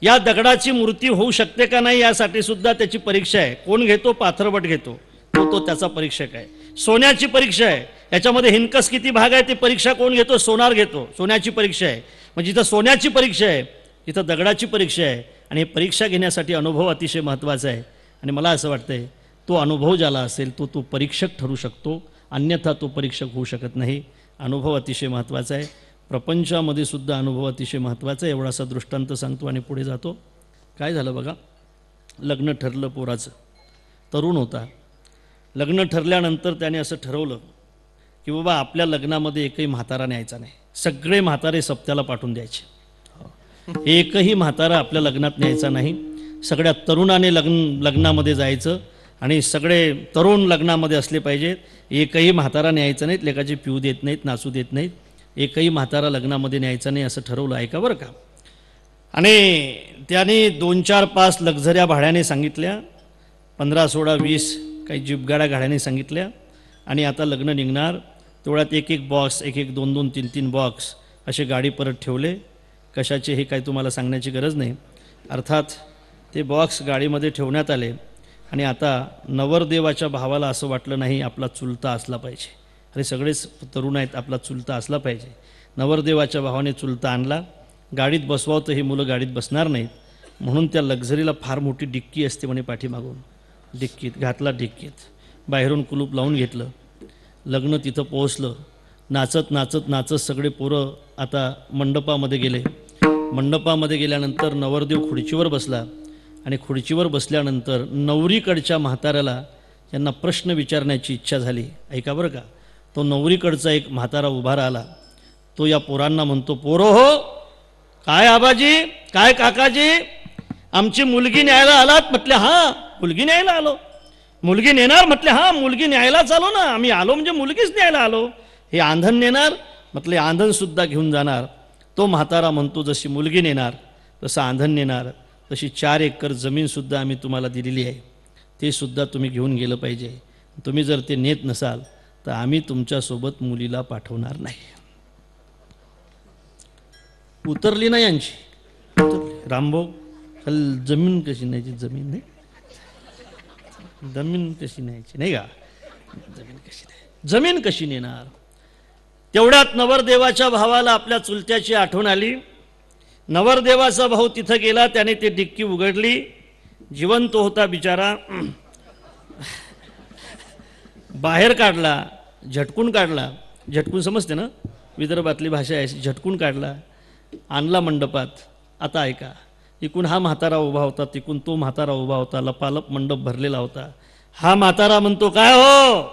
या दगडाची मूर्ती होऊ शकते का नाही यासाठी सुद्धा त्याची परीक्षा आहे. कोण घेतो? पाथरवट घेतो, तो त्याचा परीक्षक आहे. सोन्याची परीक्षा आहे. याच्यामध्ये हिनकस किती भाग आहे ती परीक्षा कोण घेतो? सोनार घेतो. सोन्याची परीक्षा आहे. म्हणजे जिथं सोन्याची परीक्षा आहे तिथं दगडाची परीक्षा आहे. आणि हे परीक्षा घेण्यासाठी अनुभव अतिशय महत्त्वाचा आहे. आणि मला असं वाटतंय तो अनुभव ज्याला असेल तो परीक्षक ठरू शकतो, अन्यथा तो परीक्षक होऊ शकत नाही. अनुभव अतिशय महत्त्वाचा आहे. प्रपंचामध्ये सुद्धा अनुभव अतिशय महत्त्वाचा आहे. एवढासा दृष्टांत सांगतो आणि पुढे जातो. काय झालं बघा, लग्न ठरलं पोराचं. तरुण होता. लग्न ठरल्यानंतर त्याने असं ठरवलं की बाबा आपल्या लग्नामध्ये एकही म्हातारा न्यायचा नाही. सगळे म्हातारे सप्त्याला पाठवून द्यायचे. एकही म्हातारा आपल्या लग्नात न्यायचा नाही. सगळ्या तरुणाने लग्नामध्ये जायचं आणि सगळे तरुण लग्नामध्ये असले पाहिजेत. एकही म्हातारा न्यायचा नाहीत. लेकाची पिऊ देत नाहीत, नाचू देत नाहीत. एकही म्हातारा लग्नामध्ये न्यायचा नाही असं ठरवलं. ऐका बरं का. आणि त्याने 2, 4, 5 लक्झऱ्या भाड्याने सांगितल्या, 15, 16, 20 काही जीपगाड्या गाड्याने सांगितल्या. आणि आता लग्न निघणार तेवढ्यात एक बॉक्स, 1, 2, 3 बॉक्स असे गाडी परत ठेवले. कशाचे हे काही तुम्हाला सांगण्याची गरज नाही. अर्थात ते बॉक्स गाडीमध्ये ठेवण्यात आले. आणि आता नवरदेवाच्या भावाला असं वाटलं नाही आपला चुलता असला पाहिजे. अरे सगळेच तरुण आहेत, आपला चुलता असला पाहिजे. नवरदेवाच्या भावाने चुलता आणला. गाडीत बसवावं तर ही मुलं गाडीत बसणार नाहीत म्हणून त्या लक्झरीला फार मोठी डिक्की असते म्हणे पाठीमागून. डिक्कीत घातला. डिक्कीत बाहेरून कुलूप लावून घेतलं. लग्न तिथं पोहोचलं. नाचत नाचत नाचत सगळे पोरं आता मंडपामध्ये गेले. मंडपामध्ये गेल्यानंतर नवरदेव खुर्चीवर बसला. आणि खुर्चीवर बसल्यानंतर नवरीकडच्या म्हाताऱ्याला यांना प्रश्न विचारण्याची इच्छा झाली. ऐका बरं का. तो नवरीकडचा एक म्हातारा उभा राहिला. तो या पोरांना म्हणतो, पोरो हो, काय आबाजी, काय काकाजी, आमची मुलगी न्यायला आलात? म्हटले हां, मुलगी न्यायला आलो. मुलगी नेणार? म्हटले हां, मुलगी न्यायलाच आलो ना, आम्ही आलो म्हणजे मुलगीच न्यायला आलो. हे आंधण नेणार? म्हटले आंधणसुद्धा घेऊन जाणार. तो म्हातारा म्हणतो, जशी मुलगी नेणार तसं आंधण नेणार. तशी 4 एकर जमीनसुद्धा आम्ही तुम्हाला दिलेली आहे, ते सुद्धा तुम्ही घेऊन गेलं पाहिजे. तुम्ही जर ते नेत नसाल तर आम्ही तुमच्यासोबत मुलीला पाठवणार नाही. उतरली ना यांची. रामभाऊ, जमीन कशी न्यायची? जमीन नाही, जमीन कशी न्यायची नाही का? जमीन कशी नाही, जमीन कशी नेणार? तेवढ्यात नवरदेवाच्या भावाला आपल्या चुलत्याची आठवण आली. नवरदेवाचा भाऊ तिथं गेला. त्याने ते डिक्की उघडली. जिवंत होता बिचारा. बाहेर काढला, झटकून काढला. झटकून समजते ना, विदर्भातली भाषा आहे. झटकून काढला, आणला मंडपात. आता ऐका, इकून हा म्हातारा उभा होता, तिकून तो म्हातारा उभा होता, लपालप मंडप भरलेला होता. हा म्हातारा म्हणतो काय हो,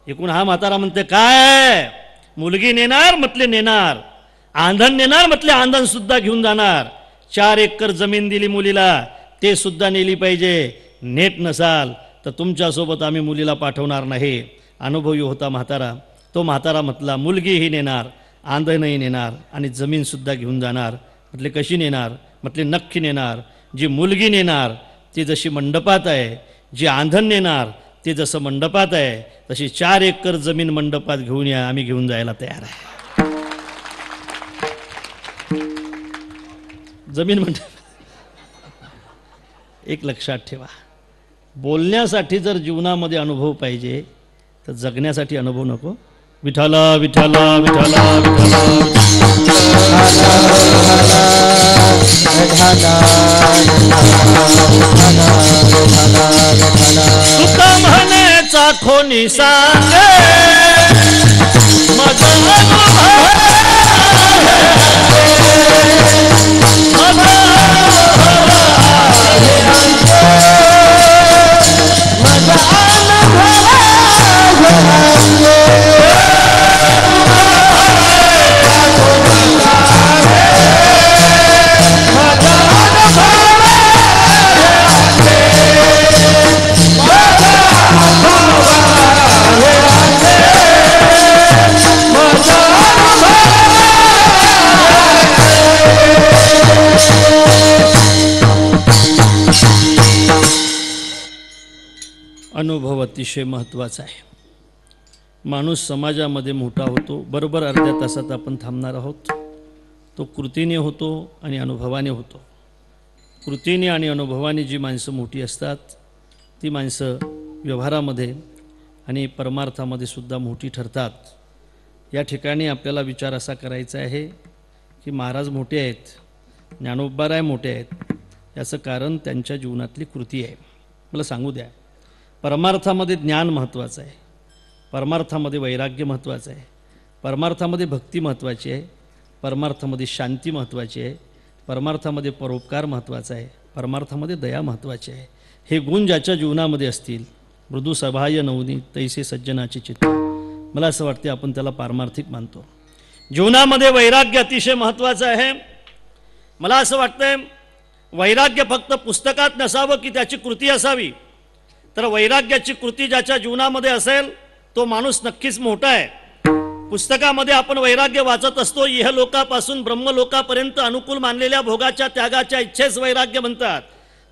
इकून हा म्हातारा म्हणते काय, मुलगी नेणार म्हटले नेणार, आंधण नेणार म्हटले आंधण सुद्धा घेऊन जाणार, 4 एकर जमीन दिली मुलीला, ते सुद्धा नेली पाहिजे, नेट नसाल तर तुमच्यासोबत आम्ही मुलीला पाठवणार नाही. अनुभवी होता म्हातारा. तो म्हातारा म्हटला मुलगीही नेणार, आंधणही नेणार आणि जमीनसुद्धा घेऊन जाणार. म्हटले कशी नेणार, म्हटले नक्की नेणार. जी मुलगी नेणार ती जशी मंडपात आहे, जी आंधण नेणार ते जसं मंडपात आहे, तशी 4 एकर जमीन मंडपात घेऊन या, आम्ही घेऊन जायला तयार आहे. जमीन मंडप. एक लक्षात ठेवा, बोलण्यासाठी जर जीवनामध्ये अनुभव पाहिजे तर जगण्यासाठी अनुभव नको. विठाला विठाला विठाला तुका म्हणेचा खोनी सांगे अनुभव अतिशय महत्त्वाचा आहे. माणूस समाजामध्ये मोठा होतो, बरोबर अर्ध्या तासात आपण थांबणार आहोत. तो कृतीने होतो आणि अनुभवाने होतो. कृतीने आणि अनुभवाने जी माणसं मोठी असतात ती माणसं व्यवहारामध्ये आणि परमार्थामध्ये सुद्धा मोठी ठरतात. या ठिकाणी आपल्याला विचार असा करायचा आहे की महाराज मोठे आहेत, ज्ञानोबाराय मोठे आहेत, याचं कारण त्यांच्या जीवनातली कृती आहे. मला सांगू द्या, परमार्थामध्ये ज्ञान महत्त्वाचं आहे, परमार्थामध्ये वैराग्य महत्त्वाचं आहे, परमार्थामध्ये भक्ती महत्त्वाची आहे, परमार्थामध्ये शांती महत्त्वाची आहे, परमार्थामध्ये परोपकार महत्त्वाचा आहे, परमार्थामध्ये दया महत्त्वाची आहे. हे गुण ज्याच्या जीवनामध्ये असतील, मृदू सभाय नवनी तैसे सज्जनाचे चित्त, मला असं वाटते आपण त्याला पारमार्थिक मानतो. जीवनामध्ये वैराग्य अतिशय महत्त्वाचं आहे. मला असं वाटतंय वैराग्य फक्त पुस्तकात नसावं की त्याची कृती असावी, तर वैराग्याची कृती ज्याच्या जीवनामध्ये असेल तो माणूस नक्कीच मोठा आहे. पुस्तकामध्ये आपण वैराग्य वाचत असतो, इहलोकापासून ब्रह्मलोकापर्यंत अनुकूल मानलेल्या भोगाच्या त्यागाच्या इच्छेस वैराग्य म्हणतात.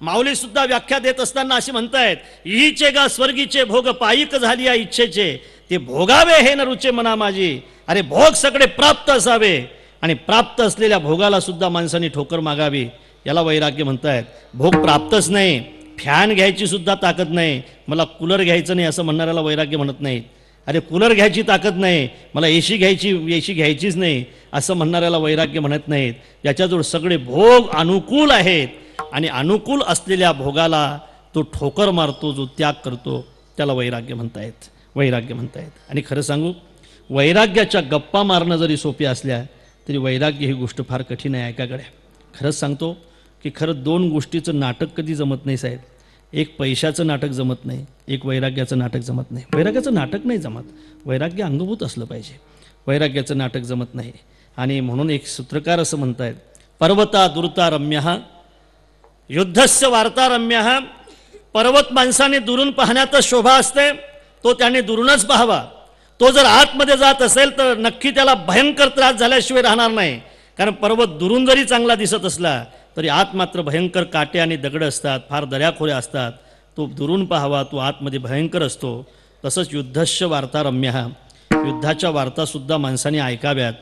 माऊली सुद्धा व्याख्या देत असताना अशी म्हणतायत, इहीचे गा स्वर्गीचे भोग पायिक झाली या इच्छेचे, ते भोगावे हे न रुचे मना माझी. अरे भोग सगळे प्राप्त असावे आणि प्राप्त असलेल्या भोगाला सुद्धा माणसाने ठोकर मागावी, याला वैराग्य म्हणतायत. भोग प्राप्तच नाही, फॅन घ्यायची सुद्धा ताकद नाही, मला कूलर घ्यायचं नाही असं म्हणणाऱ्याला वैराग्य म्हणत नाहीत. अरे कूलर घ्यायची ताकद नाही, मला एसी घ्यायचीच नाही असं म्हणणाऱ्याला वैराग्य म्हणत नाहीत. याच्याजवळ सगळे भोग अनुकूल आहेत आणि अनुकूल असलेल्या भोगाला तो ठोकर मारतो, जो त्याग करतो, त्याला वैराग्य म्हणतायत, वैराग्य म्हणतायत. आणि खरं सांगू, वैराग्याच्या गप्पा मारणं जरी सोपी असल्या तरी वैराग्य ही गोष्ट फार कठीण आहे. ऐकाकडे खरंच सांगतो की खरं 2 गोष्टीचं नाटक कधी जमत नाही साहेब. एक पैशाचं नाटक जमत नाही, एक वैराग्याचं नाटक जमत नाही. वैराग्याचं नाटक नाही जमत, वैराग्य अंगभूत असलं पाहिजे, वैराग्याचं नाटक जमत नाही. आणि म्हणून एक सूत्रकार असं म्हणतायत, पर्वता दुर्ता रम्य युद्धस्य वार्ता रम्य. पर्वत माणसाने दुरून पाहण्यातच शोभा असते, तो त्याने दुरूनच पाहावा. तो जर आतमध्ये जात असेल तर नक्की त्याला भयंकर त्रास झाल्याशिवाय राहणार नाही. कारण पर्वत दुरून जरी चांगला दिसत असला तरी आत मात्र भयंकर काटे आणि दगड असतात, फार दऱ्याखोऱ्या असतात. तो दुरून पाहावा, तो आतमध्ये भयंकर असतो. तसंच युद्धस्य वार्ता रम्य, युद्धाच्या वार्तासुद्धा माणसाने ऐकाव्यात.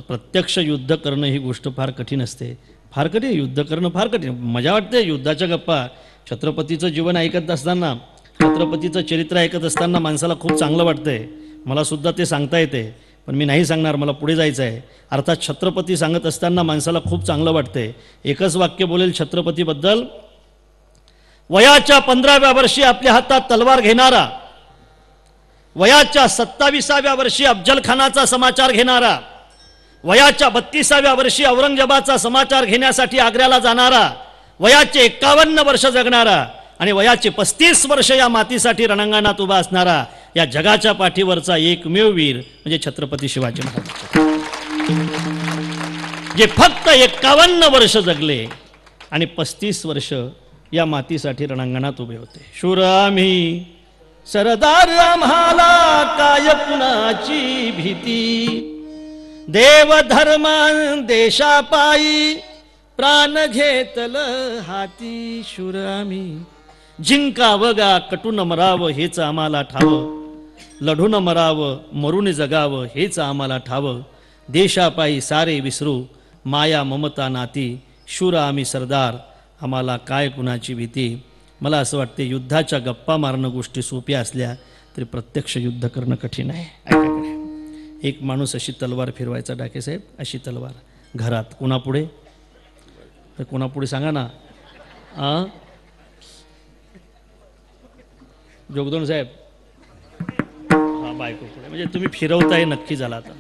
प्रत्यक्ष युद्ध करणं ही गोष्ट फार कठीण असते, फार कठीण. युद्ध करणं फार कठीण. मजा वाटते युद्धाच्या गप्पा. छत्रपतीचं जीवन ऐकत असताना, छत्रपतीचं चरित्र ऐकत असताना माणसाला खूप चांगलं वाटतंय. मला सुद्धा ते सांगता येते, पण मी नाही सांगणार, मला पुढे जायचं आहे. अर्थात छत्रपती सांगत असताना माणसाला खूप चांगलं वाटतंय. एकच वाक्य बोलेल छत्रपतीबद्दल, वयाच्या 15व्या वर्षी आपल्या हातात तलवार घेणारा, वयाच्या 27व्या वर्षी अफजल खानाचा समाचार घेणारा, वयाच्या 32व्या वर्षी औरंगजेबाचा समाचार घेण्यासाठी आग्र्याला जाणारा, वयाचे 51 वर्ष जगणारा आणि वयाचे 35 वर्ष या मातीसाठी रणांगणात उभा असणारा या जगाच्या पाठीवरचा एकमेव वीर म्हणजे छत्रपती शिवाजी महाराज, जे फक्त 51 वर्ष जगले आणि 35 वर्ष या मातीसाठी रणांगणात उभे होते. शूर आम्ही, सरदार आम्हाला काय कुणाची भीती, देव धर्म देशापायी प्राण घेतल हाती. शूर आम्ही, जिंकावं गा कटून मरावं हेच आम्हाला ठावं, लढून मरावं मरून जगावं हेच आम्हाला ठावं, देशापायी सारे विसरू माया ममता नाती. शूर आम्ही सरदार, आम्हाला काय कुणाची भीती. मला असं वाटते युद्धाच्या गप्पा मारणं गोष्टी सोप्या असल्या तरी प्रत्यक्ष युद्ध करणं कठीण आहे. एक माणूस अशी तलवार फिरवायचा डाकेसाहेब, अशी तलवार घरात कोणापुढे, कोणापुढे सांगा ना. जोगदोंड साहेब, हा बायको पुढे, म्हणजे तुम्ही फिरवताय नक्की झाला आता.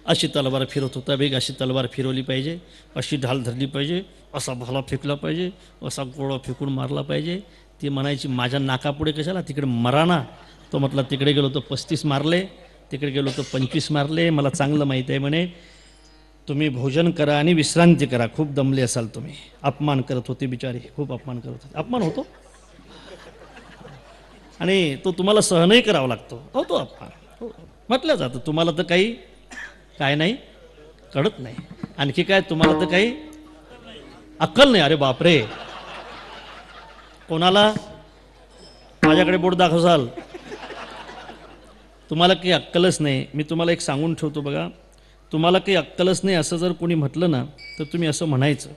अशी तलवार फिरवत होता बेग, अशी तलवार फिरवली पाहिजे, अशी ढाल धरली पाहिजे, असा भाला फेकला पाहिजे, असा गोळा फेकून मारला पाहिजे. ती म्हणायची माझ्या नाकापुढे कशाला, तिकडे मरा ना. तो म्हटला तिकडे गेलो तर 35 मारले, तिकडे गेलो तर 25 मारले, मला चांगलं माहीत आहे म्हणे. तुम्ही भोजन करा आणि विश्रांती करा, खूप दमले असाल तुम्ही. अपमान करत होते बिचारी, खूप अपमान करत होते. अपमान होतो आणि तो तुम्हाला सहनही करावा लागतो, होतो अपमान. म्हटलं जातं तुम्हाला तर काही काय नाही कळत नाही, आणखी काय तुम्हाला तर काही अक्कल नाही. अरे बापरे, कोणाला माझ्याकडे बोट दाखवसाल, तुम्हाला काही अक्कलच नाही. मी तुम्हाला एक सांगून ठेवतो बघा, तुम्हाला काही अक्कलच नाही असं जर कोणी म्हटलं ना तर तुम्ही असं म्हणायचं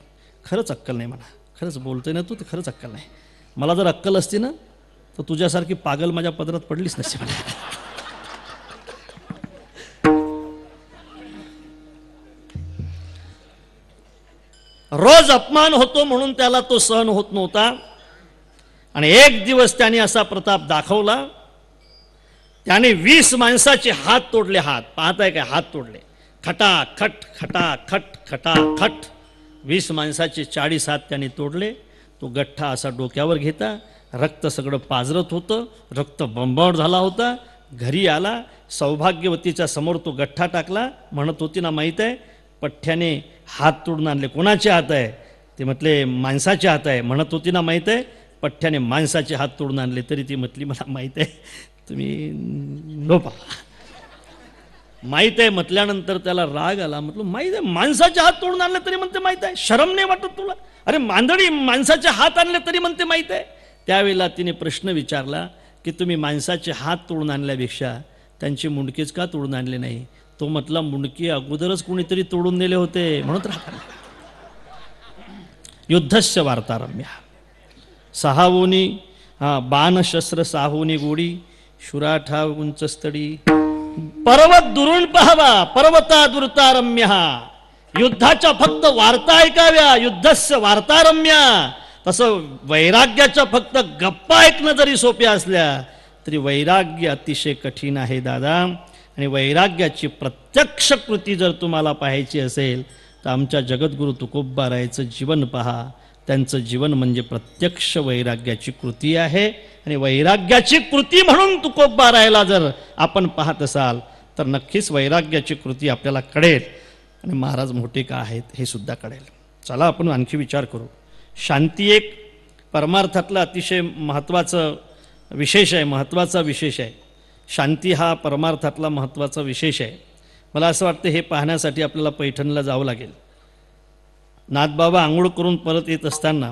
खरंच अक्कल नाही म्हणा, खरंच बोलतोय ना तू तर खरंच अक्कल नाही. मला जर अक्कल असती ना तर तुझ्यासारखी पागल माझ्या पदरात पडलीच नसते. रोज अपमान होतो म्हणून त्याला तो सहन होत नव्हता आणि एक दिवस त्याने असा प्रताप दाखवला. त्याने 20 माणसाचे हात तोडले. हात पाहताय काय, हात तोडले. खटाखट खटाखट खटाखट 20 माणसाचे 40 हात त्याने तोडले. तो गठ्ठा असा डोक्यावर घेता, रक्त सगळं पाजरत होतं, रक्त बंबाळ झाला होता. घरी आला, सौभाग्यवतीच्या समोर तो गठ्ठा टाकला. म्हणत होती ना माहीत आहे, पठ्ठ्याने हात तोडून आणले. कोणाचे हात आहे ते म्हटले माणसाचे हात आहे. म्हणत होती ना माहीत आहे, पठ्ठ्याने माणसाचे हात तोडून आणले. तरी ती म्हटली मला माहीत आहे, तुम्ही लोपा. माहीत आहे म्हटल्यानंतर त्याला राग आला. म्हटलं माहीत आहे, माणसाचे हात तोडून आणले तरी म्हणते माहीत आहे, शरम नाही वाटत तुला? अरे मांदडी, माणसाचे हात आणले तरी म्हणते माहीत आहे. त्यावेळेला तिने प्रश्न विचारला की तुम्ही माणसाचे हात तोडून आणल्यापेक्षा त्यांचे मुंडकेच का तोडून आणले नाही? तो म्हटला मुंडके अगोदरच कोणीतरी तोडून नेले होते म्हणत राहता. युद्धस्य वार्तारम्य सहावोनी बाण शस्त्र साहोनी गोडी शुराठा उंचस्तडी पर्वत दुरून पाहावा पर्वता दुर्तारम्य. युद्धाच्या फक्त वार्ता ऐकाव्या, युद्धस्य वार्तारम्य. तसं वैराग्याच्या फक्त गप्पा ऐकणं जरी सोप्या असल्या तरी वैराग्य अतिशय कठीण आहे दादा. आणि वैराग्याची प्रत्यक्ष कृती जर तुम्हाला पाहायची असेल तर आमच्या जगद्गुरु तुकोबारायचं जीवन पहा. त्यांचं जीवन म्हणजे प्रत्यक्ष वैराग्याची कृती आहे. आणि वैराग्याची कृती म्हणून तुकोबारायला जर आपण पाहत असाल तर नक्कीच वैराग्याची कृती आपल्याला कळेल आणि महाराज मोठे का आहेत हे सुद्धा कळेल. चला आपण आणखी विचार करू. शांती एक परमार्थातला अतिशय महत्त्वाचं विशेष आहे, महत्त्वाचा विशेष आहे. शांती हा परमार्थातला महत्त्वाचा विशेष आहे. मला असं वाटतं हे पाहण्यासाठी आपल्याला पैठणला जावं लागेल. नाथबाबा आंघोळ करून परत येत असताना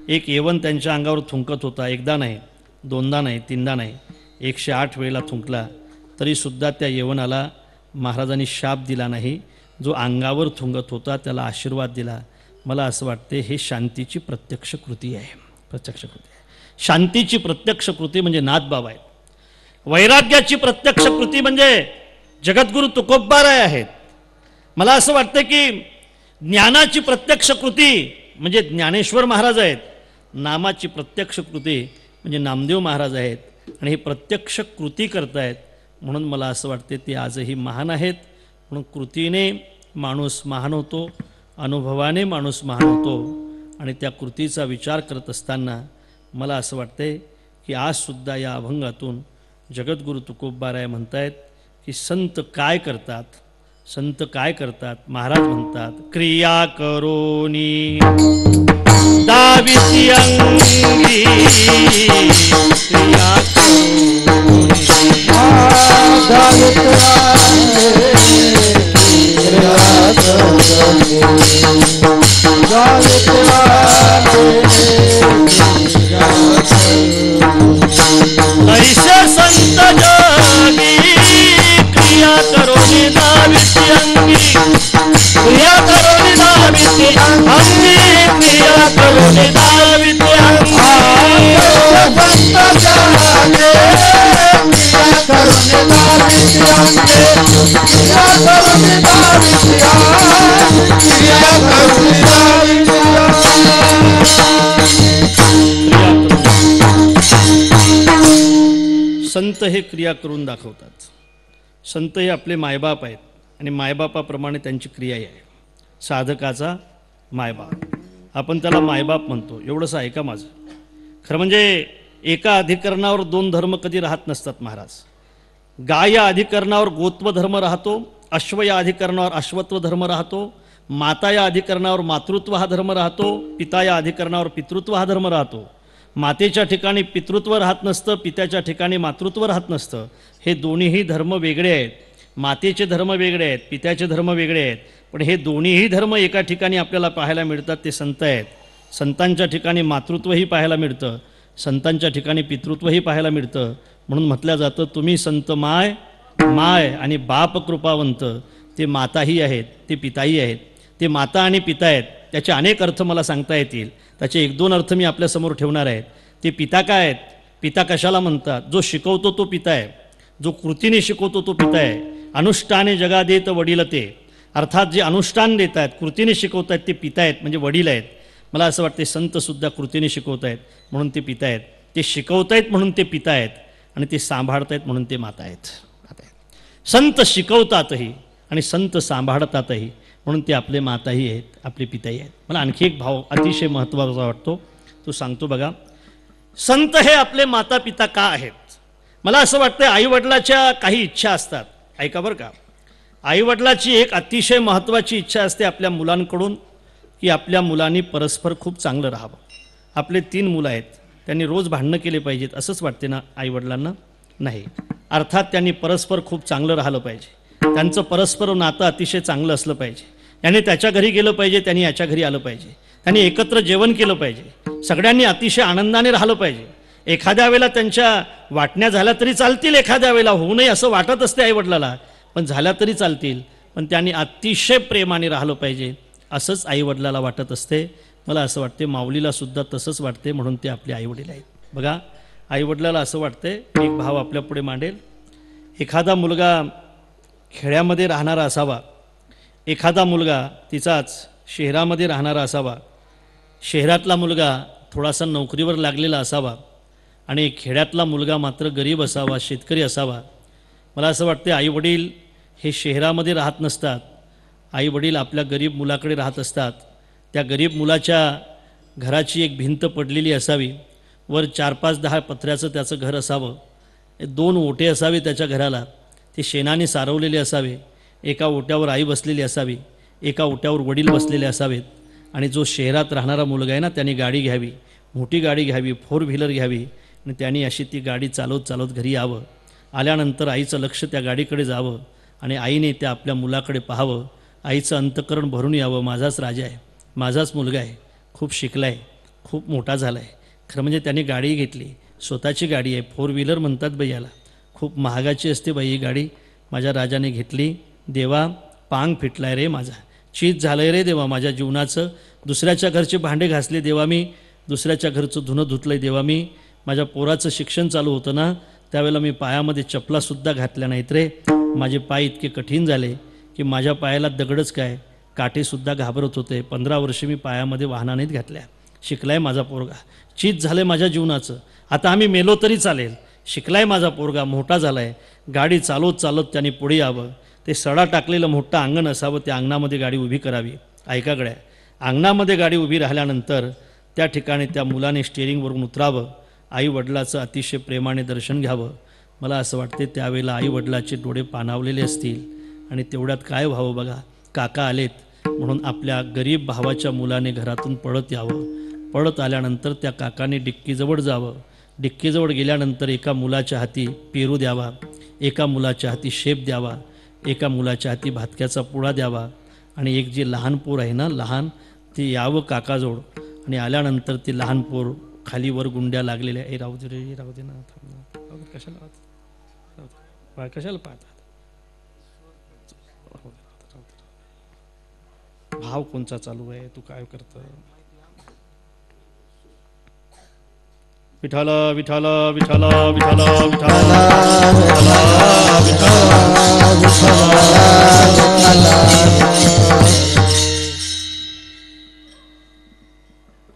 एक यवन त्यांच्या अंगावर थुंकत होता. एकदा नाही, दोनदा नाही, तीनदा नाही, 108 वेळेला थुंकला तरीसुद्धा त्या यवनाला महाराजांनी शाप दिला नाही. जो अंगावर थुंकत होता त्याला आशीर्वाद दिला. मला असं वाटते हे शांतीची प्रत्यक्ष कृती आहे. प्रत्यक्ष कृती आहे. शांतीची प्रत्यक्ष कृती म्हणजे नाथबाबा आहेत. वैराग्याची प्रत्यक्ष कृती म्हणजे जगद्गुरु तुकोबाराय आहेत. मला असं वाटतं की ज्ञानाची प्रत्यक्ष कृती म्हणजे ज्ञानेश्वर महाराज आहेत. नामाची प्रत्यक्ष कृती म्हणजे नामदेव महाराज आहेत. आणि हे प्रत्यक्ष कृती करतायत म्हणून मला असं वाटते ते आजही महान आहेत. म्हणून कृतीने माणूस महान होतो, अनुभवाने माणूस महान होतो. आणि त्या कृतीचा विचार करत असताना मला असं वाटतंय की आजसुद्धा या अभंगातून जगद्गुरू तुकोबाराय म्हणतायत की संत काय करतात, संत काय करतात. महाराज म्हणतात क्रिया करोनी दाविती अंगी, क्रिया करोनी ऐसे संत जगी, क्रिया करोनी दाविती अंगी, क्रिया करोनी दाविती अंगी, क्रिया करोनी दाविती अंगी. संत जगी, क्रिया करोनी दाविती अंगी, क्रिया करोनी दाविती अंगी, क्रिया करोनी दाविती अंगी. संत हे क्रिया करून दाखवतात. संत हे आपले मायबाप आहेत आणि मायबापाप्रमाणे त्यांची क्रिया आहे. साधकाचा मायबाप, आपण त्याला मायबाप म्हणतो. एवढंच ऐका माझं. खरं म्हणजे एका अधिकरणावर दोन धर्म कधी राहत नसतात महाराज. गाय या अधिकरणावर गोत्व धर्म राहतो, अश्व या अधिकरणावर अश्वत्व धर्म राहतो, माता या अधिकरणावर मातृत्व हा धर्म राहतो, पिता या अधिकरणावर पितृत्व हा धर्म राहतो. मातेच्या ठिकाणी पितृत्व राहत नसतं, पित्याच्या ठिकाणी मातृत्व राहत नसतं. हे दोन्हीही धर्म वेगळे आहेत. मातेचे धर्म वेगळे आहेत, पित्याचे धर्म वेगळे आहेत. पण हे दोन्हीही धर्म एका ठिकाणी आपल्याला पाहायला मिळतात, ते संत आहेत. संतांच्या ठिकाणी मातृत्वही पाहायला मिळतं, संतांच्या ठिकाणी पितृत्वही पाहायला मिळतं. म्हणून म्हटलं जातं तुम्ही संत माय माय आणि बाप कृपावंत. ते माताही आहेत, ते पिताही आहेत. ते माता आणि पिता आहेत. त्याचे अनेक अर्थ मला सांगता येतील. त्याचे एक दोन अर्थ मी आपल्यासमोर ठेवणार आहेत. ते पिता काय आहेत, पिता कशाला म्हणतात. जो शिकवतो तो पिता आहे, जो कृतीने शिकवतो तो पिता आहे. अनुष्ठाने जगा देत वडील ते, अर्थात जे अनुष्ठान देत आहेत, कृतीने शिकवत आहेत ते पिता आहेत, म्हणजे वडील आहेत. मला असं वाटते संतसुद्धा कृतीने शिकवत आहेत म्हणून ते पिता आहेत, ते शिकवत आहेत म्हणून ते पिता आहेत, आणि ते सांभाळत आहेत म्हणून ते माता आहेत. संत शिकवतातही आणि संत सांभाळतातही म्हणून ते आपले माताही आहेत, आपले पिताही आहेत. मला आणखी एक भाव अतिशय महत्त्वाचा वाटतो, तो सांगतो बघा. संत हे आपले माता पिता का आहेत. मला असं वाटतं आईवडिलाच्या काही इच्छा असतात. ऐका बरं का, आईवडिलाची एक अतिशय महत्त्वाची इच्छा असते आपल्या मुलांकडून की आपल्या मुलांनी परस्पर खूप चांगलं राहावं. आपले 3 मुलं आहेत, त्यांनी रोज भांडणं केले पाहिजेत असंच वाटते ना आईवडिलांना. नाही, अर्थात त्यांनी परस्पर खूप चांगलं राहिलं पाहिजे. त्यांचं परस्पर नातं अतिशय चांगलं असलं पाहिजे. याने त्याच्या घरी गेलं पाहिजे, त्यांनी याच्या घरी आलं पाहिजे, त्यांनी एकत्र जेवण केलं पाहिजे, सगळ्यांनी अतिशय आनंदाने राहिलं पाहिजे. एखाद्या वेळेला त्यांच्या वाटण्या झाल्या तरी चालतील, एखाद्या वेळेला होऊ नये असं वाटत असते आईवडिलाला, पण झाल्या तरी चालतील, पण त्यांनी अतिशय प्रेमाने राहिलं पाहिजे असंच आईवडिलाला वाटत असते. मला असं वाटते माऊलीला सुद्धा तसंच वाटते, म्हणून ते आपले आईवडील आहेत. बघा, आईवडिलाला असं वाटते, एक भाव आपल्या पुढे मांडेल. एखादा मुलगा खेड्यामध्ये राहणारा असावा, एखादा मुलगा तिचाच शहरामध्ये राहणारा असावा, शहरातला मुलगा थोडासा नोकरीवर लागलेला असावा आणि खेड्यातला मुलगा मात्र गरीब असावा, शेतकरी असावा. मला असं वाटते आईवडील हे शहरामध्ये राहत नसतात, आईवडील आपल्या गरीब मुलाकडे राहत असतात. त्या गरीब मुलाच्या घराची एक भिंत पडलेली असावी, वर 4-5-10 पत्र्याचं त्याचं घर असावं, 2 ओटे असावे त्याच्या घराला, ते शेणाने सारवलेले असावे. एका ओट्यावर आई बसलेली असावी, एका ओट्यावर वडील बसलेले असावेत. आणि जो शहरात राहणारा मुलगा आहे ना, त्याने गाडी घ्यावी, मोठी गाडी घ्यावी, 4 व्हीलर घ्यावी, आणि त्याने अशी ती गाडी चालवत चालवत घरी यावं. आल्यानंतर आईचं लक्ष त्या गाडीकडे जावं आणि आईने त्या आपल्या मुलाकडे पाहावं. आईचं अंतःकरण भरून यावं, माझाच राजा आहे, माझाच मुलगा आहे, खूप शिकला आहे, खूप मोठा झाला आहे. खरं म्हणजे त्याने गाडी घेतली, स्वतःची गाडी आहे, 4 व्हीलर म्हणतात बाई याला, खूप महागाची असते बाई ही गाडी, माझ्या राजाने घेतली. देवा, पांग फिटलाय रे माझा, चीज झालंय रे देवा माझ्या जीवनाचं. दुसऱ्याच्या घरचे भांडे घासले देवा मी, दुसऱ्याच्या घरचं धुणं धुतलंय देवा मी. माझ्या पोराचं शिक्षण चालू होतं ना, त्यावेळेला मी पायामध्ये चपलासुद्धा घातल्या नाहीत रे. माझे पाय इतके कठीण झाले की माझ्या पायाला दगडच काय, काटेसुद्धा घाबरत होते. 15 वर्षे मी पायामध्ये वाहना नाहीत घातल्या. शिकलाय माझा पोरगा, चीज झालं आहे माझ्या जीवनाचं. आता आम्ही मेलो तरी चालेल, शिकलाय माझा पोरगा, मोठा झाला आहे. गाडी चालवत चालवत त्यांनी पुढे यावं. ते सडा टाकलेलं मोठं अंगण असावं, त्या अंगणामध्ये गाडी उभी करावी. ऐका गड्या, अंगणामध्ये गाडी उभी राहिल्यानंतर त्या ठिकाणी त्या मुलाने स्टेअरिंगवरून उतरावं, आई वडिलाचं अतिशय प्रेमाने दर्शन घ्यावं. मला असं वाटते त्यावेळेला आई वडिलाचे डोळे पाणावलेले असतील आणि तेवढ्यात काय व्हावं बघा, काका आलेत म्हणून आपल्या गरीब भावाच्या मुलाने घरातून पळत यावं. पळत आल्यानंतर त्या काकाने डिक्कीजवळ जावं. डिक्कीजवळ गेल्यानंतर एका मुलाच्या हाती पेरू द्यावा, एका मुलाच्या हाती शेप द्यावा, एका मुलाच्या हाती भातक्याचा पुडा द्यावा आणि एक जे लहान पोर आहे ना, लहान, ते यावं काकाजवळ आणि आल्यानंतर ते लहान पोर खालीवर गुंड्या लागलेल्या, ए राहू दे रे, राहू दे ना, कशाला कशाला पाहतात, भाव कोणचा चालू आहे, तू काय करत. विठाला विठाला विठाला विठाला विठाला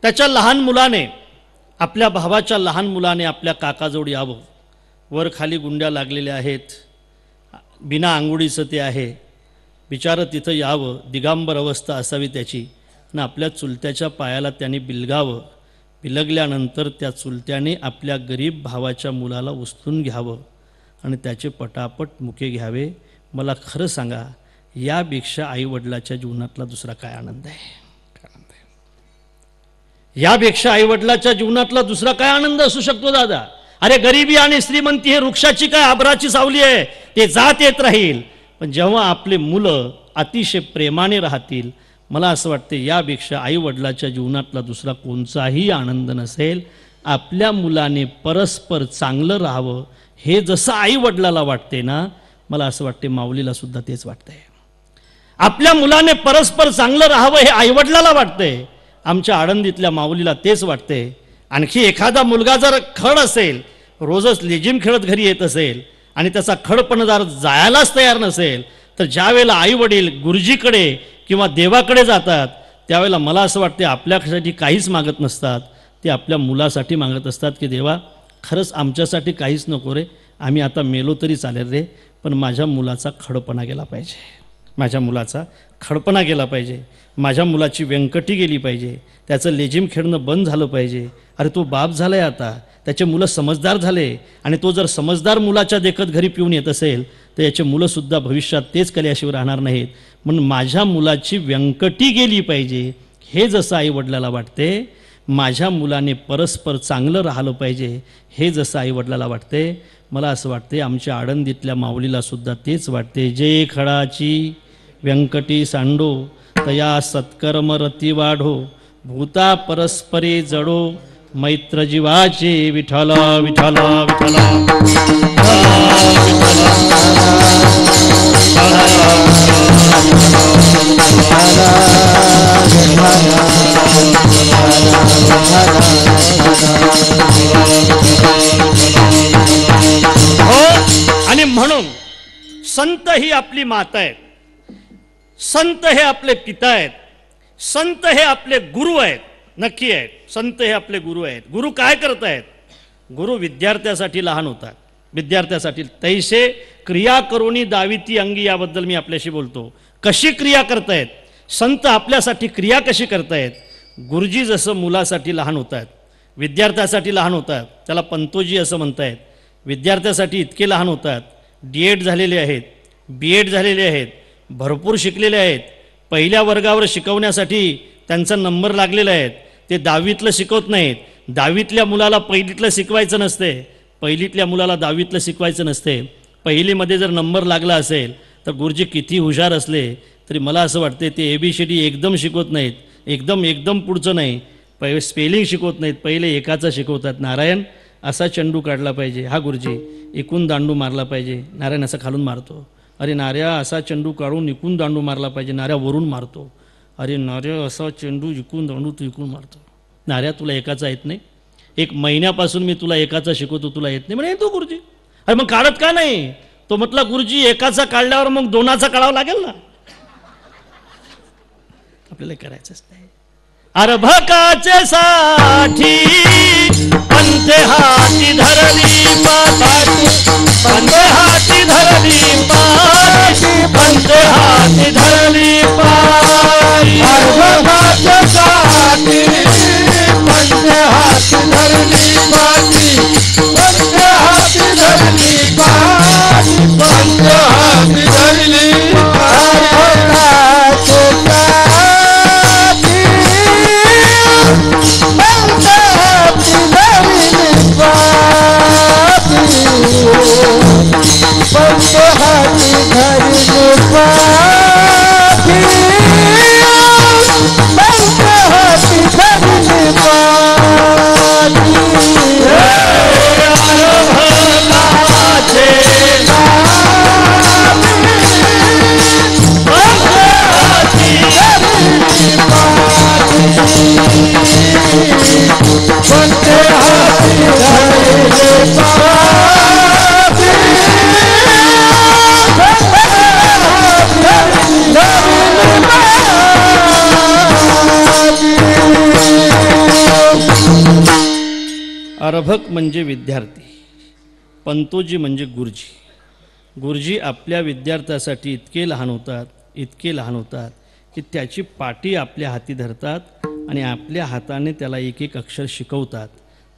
त्याच्या लहान मुलाने, आपल्या भावाच्या लहान मुलाने आपल्या काकाजवळ यावं. वर खाली गुंड्या लागलेल्या आहेत, बिना आंघोळीचं ते आहे, बिचारं तिथं यावं, दिगांबर अवस्था असावी त्याची, आणि आपल्या चुलत्याच्या पायाला त्याने बिलगावं. बिलगल्यानंतर त्या चुलत्याने आपल्या गरीब भावाच्या मुलाला उचलून घ्यावं आणि त्याचे पटापट मुके घ्यावे. मला खरं सांगा, यापेक्षा आईवडिलाच्या जीवनातला दुसरा काय आनंद आहे? यापेक्षा आईवडिलाच्या जीवनातला दुसरा काय आनंद असू शकतो दादा? अरे गरिबी आणि श्रीमंती हे वृक्षाची काय आभराची सावली आहे, ते जात येत राहील. पण जेव्हा आपले मुलं अतिशय प्रेमाने राहतील, मला असं वाटते यापेक्षा आईवडिलाच्या जीवनातला दुसरा कोणताही आनंद नसेल. आपल्या मुलाने परस्पर चांगलं राहावं हे जसं आईवडिलाला वाटते ना, मला असं वाटते माऊलीला सुद्धा तेच वाटतंय. आपल्या मुलाने परस्पर चांगलं राहावं हे आईवडिलाला वाटतंय, आमच्या आळंदीतल्या माऊलीला तेच वाटते. आणखी एखादा मुलगा जर खड असेल, रोजच लेझिम खेळत घरी येत असेल आणि त्याचा खडपण जर जायलाच तयार नसेल, तर ज्यावेळेला आईवडील गुरुजीकडे किंवा देवाकडे जातात त्यावेळेला मला असं वाटते आपल्यासाठी काहीच मागत नसतात, ते आपल्या मुलासाठी मागत असतात की देवा खरंच आमच्यासाठी काहीच नको रे, आम्ही आता मेलो तरी चालेल रे, पण माझ्या मुलाचा खडपणा गेला पाहिजे, माझ्या मुलाचा खडपणा गेला पाहिजे, माझ्या मुलाची व्यंकटी गेली पाहिजे, त्याचं लेझिम खेळणं बंद झालं पाहिजे. अरे तो बाप झालाय आता, त्याचे मुलं समजदार झाले आणि तो जर समजदार मुलाच्या देखत घरी पिऊन येत असेल तर याचे मुलंसुद्धा भविष्यात तेच कल्याशिवाय राहणार नाहीत. म्हणून माझ्या मुलाची व्यंकटी गेली पाहिजे हे जसं आईवडिलाला वाटते, माझ्या मुलाने परस्पर चांगलं राहिलं पाहिजे हे जसं आईवडिलाला वाटते, मला असं वाटते आमच्या आळंदीतल्या माऊलीला सुद्धा तेच वाटते. जे खडाची व्यंकटी सांडो, तया सत्कर्म रती वाढो, भूता परस्परे जडो, मैत्र जीवाचे विठाला विठाला विठाला. हो, आणि म्हणून संत ही आपली माता आहेत, संत हे आपले पिता आहेत, संत हे आपले गुरु आहेत. नक्की आहेत, संत हे आपले गुरु आहेत. गुरु काय करत आहेत? गुरु विद्यार्थ्यासाठी लहान होतात, विद्यार्थ्यासाठी तैसे क्रिया करोनी दाविती अंगी, याबद्दल मी आपल्याशी बोलतो. कशी क्रिया करतायत संत, आपल्यासाठी क्रिया कशी करतायत? गुरुजी जसं मुलासाठी लहान होतात, विद्यार्थ्यासाठी लहान होतात, त्याला पंतोजी असं म्हणतायत. विद्यार्थ्यासाठी इतके लहान होतात, D.Ed झालेले आहेत, B.Ed झालेले आहेत, भरपूर शिकलेले आहेत, पहिल्या वर्गावर शिकवण्यासाठी त्यांचा नंबर लागलेला आहे. ते 10वीतलं शिकवत नाहीत, 10वीतल्या मुलाला पहिलीतलं शिकवायचं नसते, पहिलीतल्या मुलाला 10वीतलं शिकवायचं नसते. पहिलीमध्ये जर नंबर लागला असेल तर गुरुजी किती हुशार असले तरी मला असं वाटते ते ABCD एकदम शिकवत नाहीत, एकदम पुढचं नाही, पहिले स्पेलिंग शिकवत नाहीत, पहिले एकाचा शिकवतात. नारायण असा चेंडू काढला पाहिजे, हा गुरुजी एकूण दांडू मारला पाहिजे, नारायण असा खालून मारतो. अरे नार्या असा चेंडू काढून इकून दांडू मारला पाहिजे, नार्या वरून मारतो. अरे नार्या असा चेंडू इकून दांडू तू इकून मारतो. नार्या तुला एकाचा येत नाही, 1 महिन्यापासून मी तुला एकाचा शिकवतो, तुला येत नाही. म्हणे तो गुरुजी. अरे मग काढत का नाही? तो म्हटला गुरुजी एकाचा काढल्यावर मग 2चा काढावा लागेल ना, आपल्याला करायचंच नाही. अर्भकाचे साठी पंथे हाती धरली पाठी, पंथे हाती धरली पाठी, अर्भक म्हणजे विद्यार्थी, पंतोजी म्हणजे गुरुजी. गुरुजी आपल्या विद्यार्थ्यासाठी इतके लहान होतात की त्याची पाटी आपल्या हाती धरतात आणि आपल्या हाताने त्याला एक एक अक्षर शिकवतात.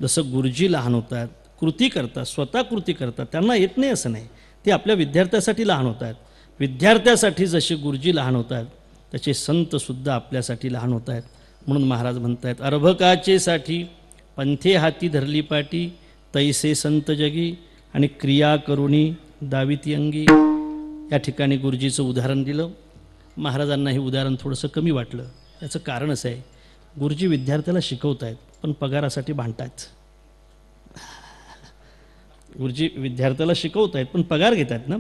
जसं गुरुजी लहान होतात, कृती करतात, स्वतः कृती करतात, त्यांना येत नाही असं नाही, ते आपल्या विद्यार्थ्यासाठी लहान होतात. विद्यार्थ्यासाठी जसे गुरुजी लहान होतात तसे संतसुद्धा आपल्यासाठी लहान होत आहेत. म्हणून महाराज म्हणत आहेत, अर्भकाचे साठी पंथे हाती धरली पाटी, तैसे संत जगी आणि क्रिया करुणी दाविती अंगी. या ठिकाणी गुरुजीचं उदाहरण दिलं. महाराजांना हे उदाहरण थोडंसं कमी वाटलं. याचं कारण असं आहे, गुरुजी विद्यार्थ्याला शिकवत आहेत पण पगारासाठी भांडतात. गुरुजी विद्यार्थ्याला शिकवत आहेत पण पगार घेत आहेत ना,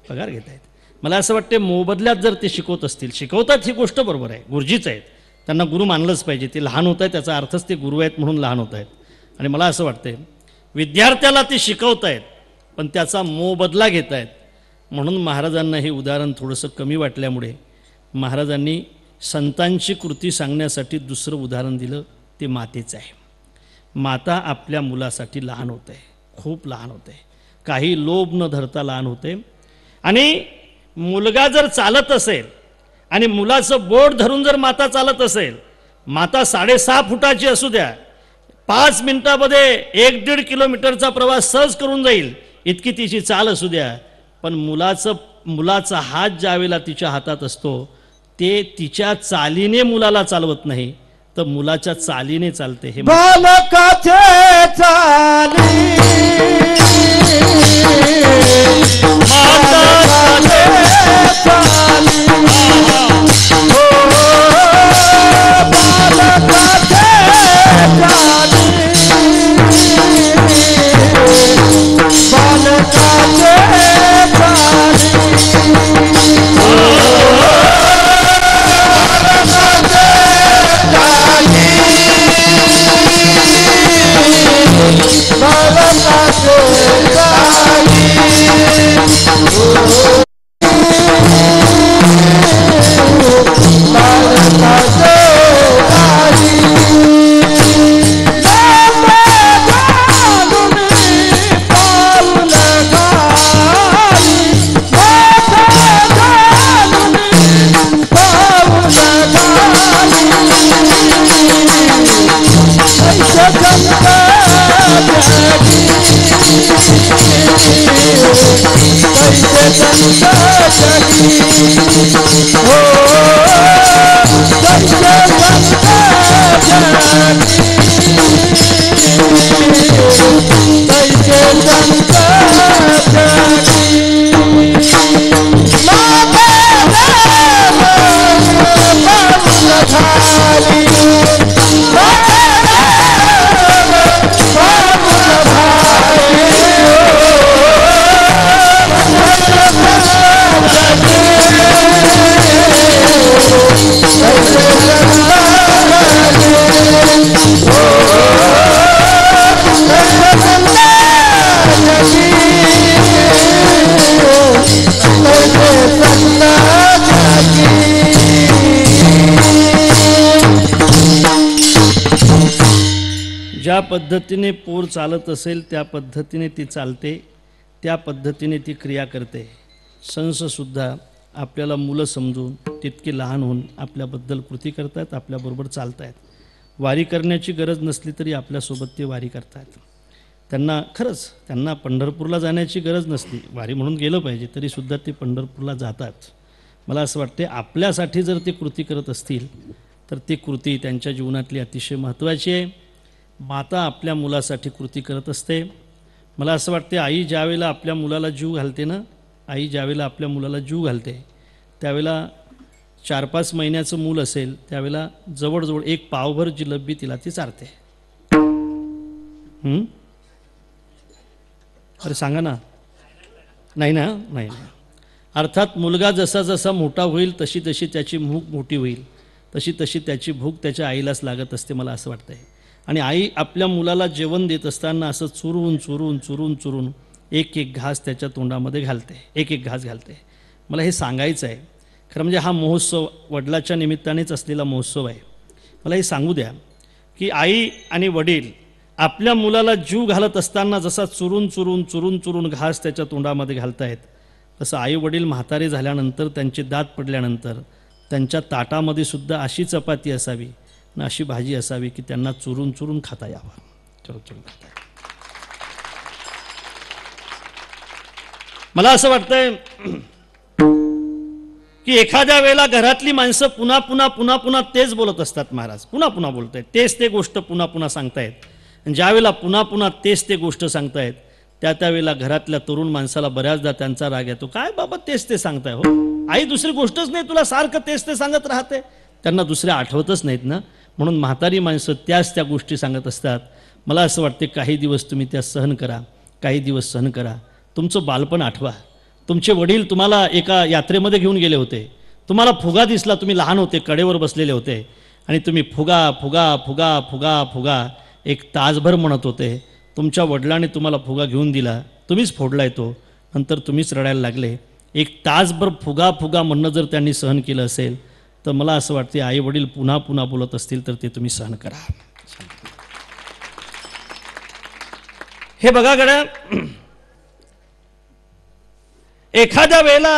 पगार घेत आहेत. मला असं वाटते मोबदल्यात जर ते शिकवत असतील, शिकवतात ही गोष्ट बरोबर आहे, गुरुजीच आहेत, त्यांना गुरु मानलंच पाहिजे. ते लहान होत आहेत त्याचा अर्थच ते गुरु आहेत म्हणून लहान होत आहेत. आणि मला असं वाटतं विद्यार्थ्याला ते शिकवत आहेत पण त्याचा मोबदला घेत आहेत. म्हणून महाराजांना हे उदाहरण थोडंसं कमी वाटल्यामुळे महाराजांनी संतांची कृती सांगण्यासाठी दुसरं उदाहरण दिलं, ते मातेचं आहे. माता आपल्या मुलासाठी लहान होते, खूप लहान होते, काही लोभ न धरता लहान होते. आणि मुलगा जर चालत असेल आणि मुलाचं बोट धरून जर माता चालत असेल, माता 6.5 फुटाची असू द्या, 5 मिनिटामध्ये 1-1.5 किलोमीटरचा प्रवास सहज करून जाईल इतकी तिची चाल असू द्या. पण मुलाचा हात ज्यावेळेला तिच्या हातात असतो ते तिच्या चालीने मुलाला चालवत नाही, तर मुलाच्या चालीने चालते. हे बालकाचे चाली ज्या पद्धतीने पोर चालत असेल त्या पद्धतीने ती चालते, त्या पद्धतीने ती क्रिया करते. संससुद्धा आपल्याला मुलं समजून तितके लहान होऊन आपल्याबद्दल कृती करतात, आपल्याबरोबर चालत आहेत. वारी करण्याची गरज नसली तरी आपल्यासोबत ते वारी करतात. त्यांना पंढरपूरला जाण्याची गरज नसली, वारी म्हणून गेलं पाहिजे, तरीसुद्धा ते पंढरपूरला जातात. मला असं वाटते आपल्यासाठी जर ते कृती करत असतील तर ती कृती त्यांच्या जीवनातली अतिशय महत्त्वाची आहे. माता आपल्या मुलासाठी कृती करत असते. मला असं वाटते आई ज्या वेळेला आपल्या मुलाला जीव घालते ना, आई ज्यावेळेला आपल्या मुलाला जीव घालते त्यावेळेला 4-5 महिन्याचं मूल असेल त्यावेळेला जवळजवळ 1 पावभर जिलबी तिला ती चारते. अरे सांगा ना. नाही ना. नाही. अर्थात मुलगा जसा जसा मोठा होईल तशी तशी त्याची भूक मोठी होईल, तशी तशी त्याची भूक त्याच्या आईलाच लागत असते मला असं वाटतं आहे. आणि आई आपल्या मुलाला जेवण देत असताना असं चुरून चुरून चुरून चुरून एक एक घास त्याच्या तोंडामध्ये घालते, एक एक घास घालते. मला हे सांगायचं आहे. खरं म्हणजे हा महोत्सव वडिलाच्या निमित्तानेच असलेला महोत्सव आहे. मला हे सांगू द्या की आई आणि वडील आपल्या मुलाला जीव घालत असताना जसा चुरून चुरून चुरून चुरून घास त्याच्या तोंडामध्ये घालतायत, तसं आई वडील म्हातारे झाल्यानंतर त्यांचे दात पडल्यानंतर त्यांच्या ताटामध्ये सुद्धा अशी चपाती असावी आणि अशी भाजी असावी की त्यांना चुरून चुरून खाता यावं. चुरून चुरून खाता यावं. मला असं वाटतंय की एखाद्या वेळेला घरातली माणसं पुन्हा पुन्हा पुन्हा पुन्हा तेच बोलत असतात. महाराज पुन्हा पुन्हा बोलतायत, तेच ते गोष्ट पुन्हा पुन्हा सांगतायत. आणि ज्यावेळेला पुन्हा पुन्हा तेच ते गोष्ट सांगतायत त्यावेळेला घरातल्या तरुण माणसाला बऱ्याचदा त्यांचा राग येतो. काय बाबा तेच ते सांगताय हो, आई दुसरी गोष्टच नाही, तुला सारखं तेच ते सांगत राहते. त्यांना दुसऱ्या आठवतच नाहीत ना, म्हणून म्हातारी माणसं त्या गोष्टी सांगत असतात. मला असं वाटते काही दिवस तुम्ही त्या सहन करा, काही दिवस सहन करा. तुमचं बालपण आठवा. तुमचे वडील तुम्हाला एका यात्रेमध्ये घेऊन गेले होते, तुम्हाला फुगा दिसला, तुम्ही लहान होते, कडेवर बसलेले होते आणि तुम्ही फुगा फुगा फुगा फुगा फुगा एक तासभर म्हणत होते. तुमच्या वडिलांनी तुम्हाला फुगा घेऊन दिला, तुम्हीच फोडलाय तो, नंतर तुम्हीच रडायला लागले. एक तासभर फुगा फुगा म्हणणं जर त्यांनी सहन केलं असेल तर मला असं वाटते आई वडील पुन्हा पुन्हा बोलत असतील तर ते तुम्ही सहन करा. हे बघा गड्या, एखाद्या वेळेला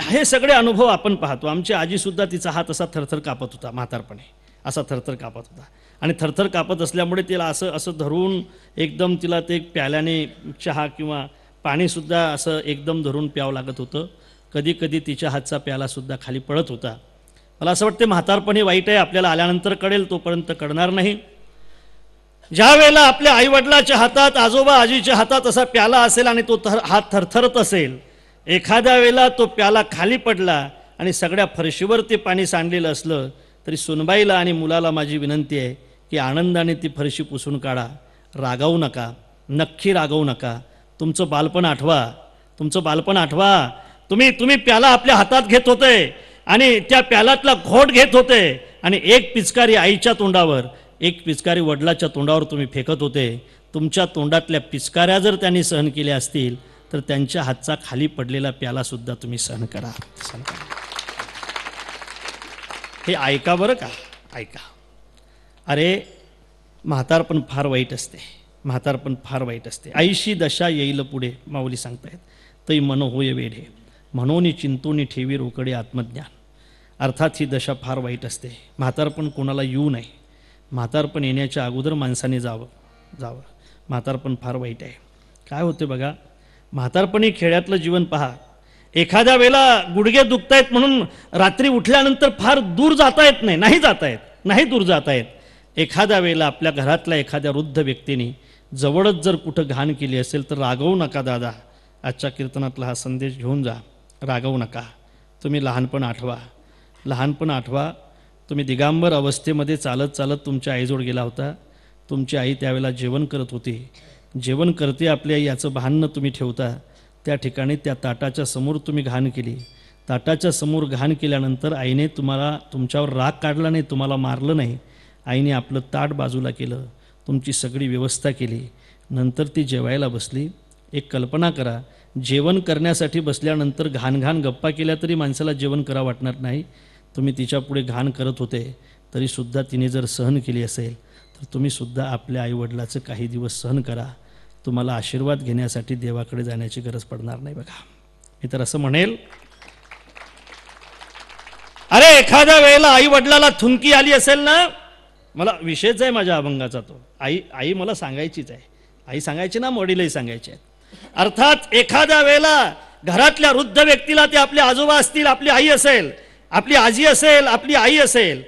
हे सगळे अनुभव आपण पाहतो. आमची आजीसुद्धा तिचा हात असा थरथर कापत होता, म्हातारपणे असा थरथर कापत होता. आणि थरथर कापत असल्यामुळे तिला असं असं धरून एकदम तिला ते प्याल्याने चहा किंवा पाणीसुद्धा असं एकदम धरून प्यावं लागत होतं. कधी कधी तिच्या हातचा प्यालासुद्धा खाली पडत होता. मला असं वाटते म्हातारपणे वाईट आहे, आपल्याला आल्यानंतर कळेल, तोपर्यंत कळणार नाही. ज्या वेळेला आपल्या आईवडिलाच्या हातात, आजोबा आजीच्या हातात असा प्याला असेल आणि तो हात थरथरत असेल, एखाद्या वेळेला तो प्याला खाली पडला आणि सगळ्या फरशीवर ते पाणी सांडलेलं असलं तरी सुनबाईला आणि मुलाला माझी विनंती आहे की आनंदाने ती फरशी पुसून काढा. रागावू नका, नक्की रागावू नका. तुमचं बालपण आठवा, तुमचं बालपण आठवा. तुम्ही प्याला आपल्या हातात घेत होते आणि त्या प्यालातला घोट घेत होते आणि एक पिचकारी आईच्या तोंडावर, एक पिचकारी वडिलाच्या तोंडावर तुम्ही फेकत होते. तुमच्या तोंडातल्या पिचकाऱ्या जर त्यांनी सहन केल्या असतील तर त्यांच्या हातचा खाली पडलेला प्यालासुद्धा तुम्ही सहन करा. हे ऐका बरं का, ऐका. अरे म्हातारपण फार वाईट असते, म्हातारपण फार वाईट असते. आईशी दशा येईल पुढे, माऊली सांगतायत. तै मन होय वेढे, म्हणून चिंतून ठेवी रोकडे आत्मज्ञान. अर्थात ही दशा फार वाईट असते. म्हातारपण कोणाला येऊ नये. म्हातारपण येण्याच्या अगोदर माणसाने जावं. म्हातारपण फार वाईट आहे. काय होते बघा, म्हातारपणी खेड्यातलं जीवन पहा. एखाद्या वेळेला गुडघे दुखतायत म्हणून रात्री उठल्यानंतर फार दूर जाता येत नाही, नाही दूर जाता येत. एखाद्या वेळेला आपल्या घरातल्या एखाद्या वृद्ध व्यक्तीने जवळच जर कुठं घाण केली असेल तर रागवू नका दादा. आजच्या कीर्तनातला हा संदेश घेऊन जा. रागवू नका. तुम्ही लहानपण आठवा, लहानपण आठवा. तुम्ही दिगांबर अवस्थेमध्ये चालत चालत तुमच्या आईजवळ गेला होता. तुमची आई त्यावेळेला जेवण करत होती. जेवण करते आपल्या याचं भान तुम्ही ठेवता. त्या ठिकाणी त्या ताटाच्या समोर तुम्ही घाण केली. ताटाच्या समोर घाण केल्यानंतर आईने तुमच्यावर राग काढला नाही, तुम्हाला मारलं नाही. आईने आपलं ताट बाजूला केलं, तुमची सगळी व्यवस्था केली. नंतर ती जेवायला बसली. एक कल्पना करा, जेवण करण्यासाठी बसल्यानंतर घाण गप्पा केल्या तरी माणसाला जेवण करा वाटणार नाही. तुम्ही तिच्यापुढे घाण करत होते तरीसुद्धा तिने जर सहन केली असेल तर तुम्हीसुद्धा आपल्या आईवडिलाचं काही दिवस सहन करा. तुम्हाला आशीर्वाद घेण्यासाठी देवाकडे जाण्याची गरज पडणार नाही. बघा, मी तर असं म्हणेल, अरे एखाद्या वेळेला आई वडिलाला थुंकी आली असेल ना, मला विषयच आहे माझ्या अभंगाचा तो. आई मला सांगायचीच आहे. आई सांगायची ना, वडीलही सांगायचे आहेत. अर्थात एखाद्या वेळेला घरातल्या वृद्ध व्यक्तीला, ते आपले आजोबा असतील, आपली आई असेल, आपली आजी असेल, आपली आई असेल,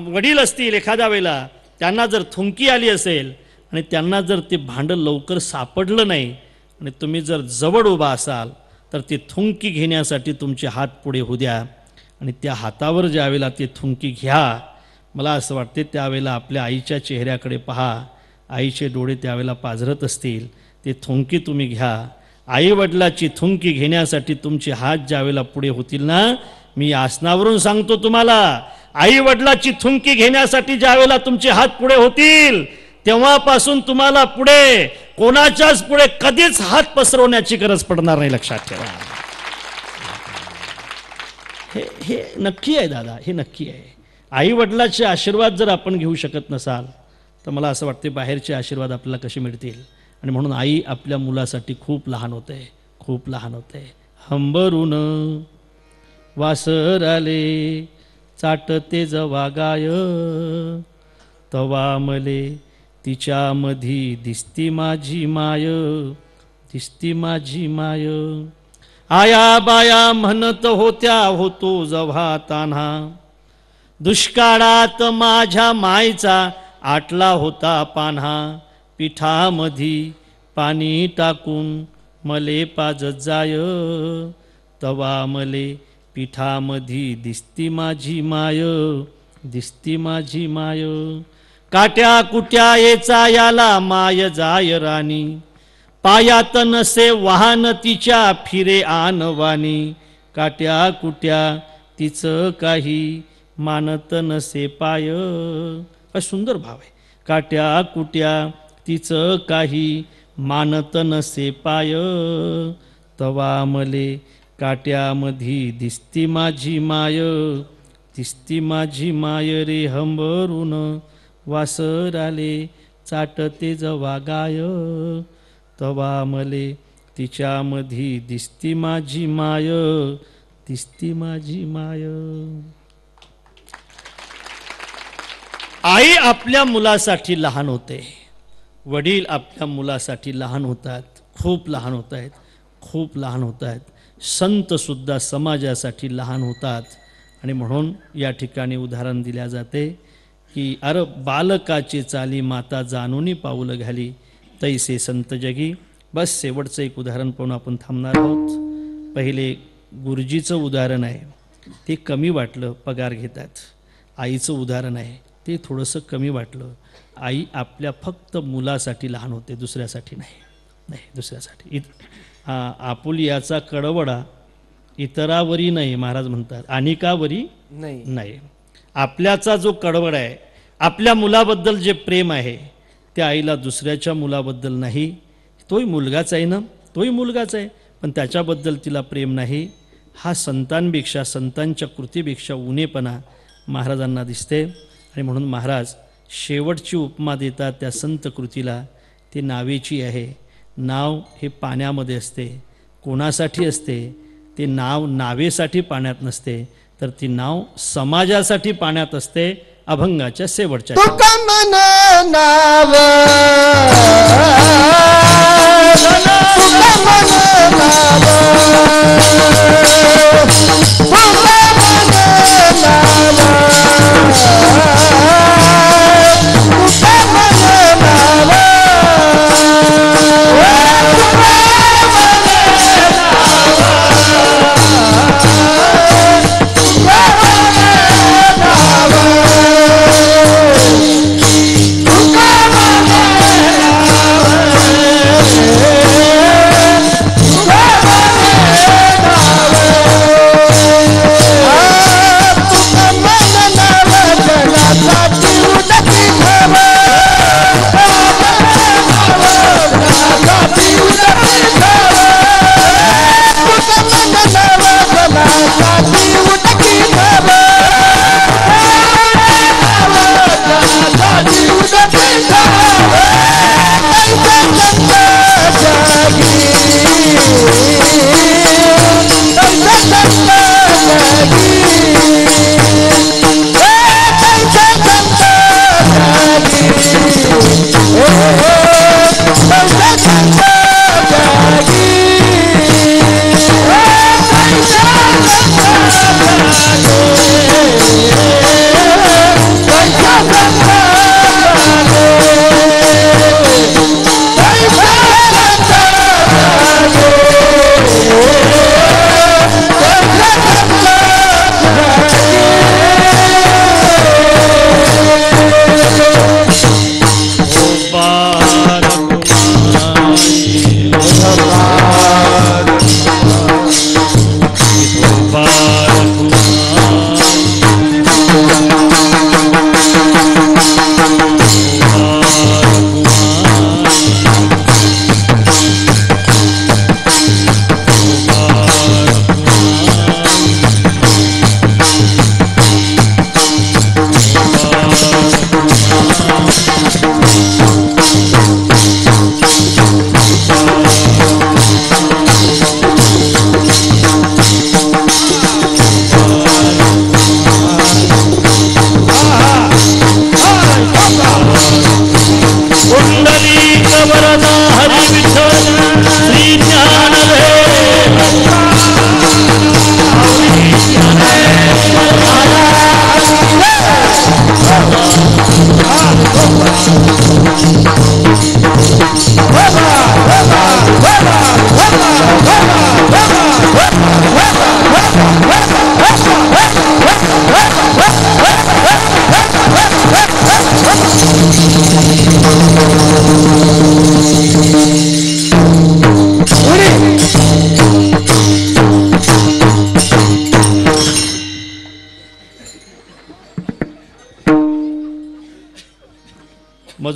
वडील असतील, एखाद्या वेळेला त्यांना जर थुंकी आली असेल आणि त्यांना जर ते भांडं लवकर सापडलं नाही, आणि तुम्ही जर जवळ उभा असाल तर ती थुंकी घेण्यासाठी तुमचे हात पुढे होऊ द्या आणि त्या हातावर ज्यावेळेला ती थुंकी घ्या, मला असं वाटते त्यावेळेला आपल्या आईच्या चेहऱ्याकडे पहा, आईचे डोळे त्यावेळेला पाझरत असतील, ती थुंकी तुम्ही घ्या. आईवडिलाची थुंकी घेण्यासाठी तुमचे हात ज्यावेळेला पुढे होतील ना, मी आसनावरून सांगतो तुम्हाला, आईवडिलाची थुंकी घेण्यासाठी ज्यावेळेला तुमचे हात पुढे होतील तेव्हापासून तुम्हाला पुढे कोणाच्याच पुढे कधीच हात पसरवण्याची गरज पडणार नाही, लक्षात ठेवा. हे नक्की आहे दादा, हे नक्की आहे. आई वडिलाचे आशीर्वाद जर आपण घेऊ शकत नसाल तर मला असं वाटते बाहेरचे आशीर्वाद आपल्याला कसे मिळतील. आणि म्हणून आई आपल्या मुलासाठी खूप लहान होते, खूप लहान होते. हंबरून वासर आले चाटते जवा गाय, तवा मले तिच्यामधी दिसती माझी माय, दिसती माझी माय. आया बाया म्हणत होत्या होतो जव्हा तान्हा, दुष्काळात माझ्या मायचा आटला होता पान्हा. पिठामधी पाणी टाकून मले पाजत जाय, तवा मले पिठामधी दिसती माझी माय, दिसती माझी माय. काट्या कुट्या येचा याला माय जाय राणी, पायात नसे वाहन तिच्या फिरे आणवानी. काट्या कुट्या तिचं काही मानत नसे पाय. काय सुंदर भाव आहे. काट्या कुट्या तिचं काही मानत नसे पाय, तवा मले काट्यामधी दिसती माझी माय, दिसती माझी माय रे. हंबरून वासर आले चाटते जवा गाय, तवा मले तिच्यामधी दिसती माझी माय, दिसती माझी माय. आई आपल्या मुलासाठी लहान होते, वडील आपल्या मुलासाठी लहान होतात, खूप लहान होत आहेत, खूप लहान होत आहेत. संतसुद्धा समाजासाठी लहान होतात. आणि म्हणून या ठिकाणी उदाहरण दिल्या जाते की अर बालकाचे चाली माता जाणूनी पाऊल घाली, तैसे संत जगी. बस शेवटचं एक उदाहरण पाहून आपण थांबणार आहोत. पहिले गुरुजीचं उदाहरण आहे, ते कमी वाटलं, पगार घेतात. आईचं उदाहरण आहे, ते थोडंसं कमी वाटलं. आई आपल्या फक्त मुलासाठी लहान होते, दुसऱ्यासाठी नाही, नाही दुसऱ्यासाठी. आपुलियाचा कडवडा इतरावरी नाही, महाराज म्हणतात, अनिकावरी नाही. आपल्याचा जो कडवड आहे, आपल्या मुलाबद्दल जे प्रेम आहे, त्या आईला दुसऱ्याच्या मुलाबद्दल नाही. तोही मुलगाच आहे ना, तोही मुलगाच आहे, पण त्याच्याबद्दल तिला प्रेम नाही. हा संतांपेक्षा, संतांच्या कृतीपेक्षा उणेपणा महाराजांना दिसते. आणि म्हणून महाराज शेवटची उपमा देतात त्या संत कृतीला, ती नावेची आहे. नाव हे पाण्यामध्ये असते. कोणासाठी असते? ते नाव नावेसाठी पाण्यात नसते, तर ती नाव समाजासाठी पाण्यात असते. अभंगाच्या शेवटच्या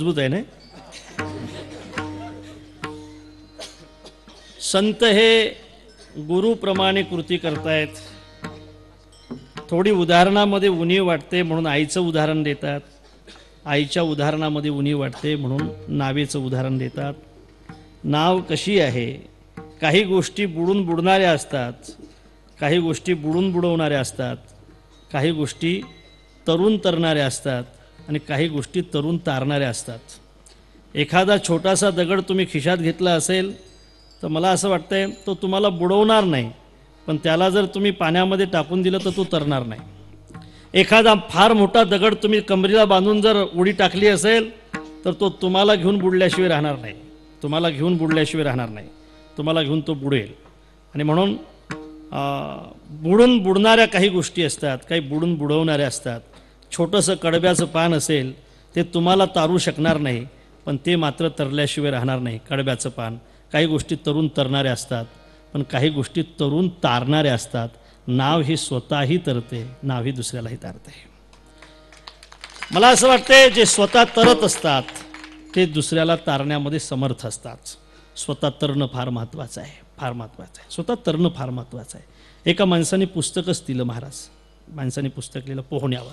मजबूत आहे ना. संत हे गुरुप्रमाणे कृती करतायत. थोडी उदाहरणामध्ये उणीव वाटते म्हणून आईचं उदाहरण देतात. आईच्या उदाहरणामध्ये उणीव वाटते म्हणून नावेचं उदाहरण देतात. नाव कशी आहे, काही गोष्टी बुडून बुडणाऱ्या असतात, काही गोष्टी बुडून बुडवणाऱ्या असतात, काही गोष्टी तरुण तरणाऱ्या असतात आणि काही गोष्टी तरुण तारणाऱ्या असतात. एखादा छोटासा दगड तुम्ही खिशात घेतला असेल तर मला असं वाटतंय तो तुम्हाला बुडवणार नाही, पण त्याला जर तुम्ही पाण्यामध्ये टाकून दिलं तर तो तरणार नाही. एखादा फार मोठा दगड तुम्ही कमरेला बांधून जर उडी टाकली असेल तर तो तुम्हाला घेऊन बुडल्याशिवाय राहणार नाही, तुम्हाला घेऊन बुडल्याशिवाय राहणार नाही, तुम्हाला घेऊन तो बुडेल. आणि म्हणून बुडून बुडणाऱ्या काही गोष्टी असतात, काही बुडून बुडवणाऱ्या असतात. छोटंसं कडब्याचं पान असेल ते तुम्हाला तारू शकणार नाही, पण ते मात्र तरल्याशिवाय राहणार नाही, कडब्याचं पान. काही गोष्टी तरुण तरणाऱ्या असतात, पण काही गोष्टी तरुण तारणाऱ्या असतात. नाव ही स्वतःही तरते, नाव ही दुसऱ्यालाही तारते. मला असं वाटते जे स्वतः तरत असतात ते दुसऱ्याला तारण्यामध्ये समर्थ असतात. स्वतः तरणं फार महत्त्वाचं आहे, फार महत्त्वाचं आहे. स्वतः तरणं फार महत्त्वाचं आहे. एका माणसाने पुस्तकच दिलं, महाराज माणसाने पुस्तक लिहिलं पोहण्यावर.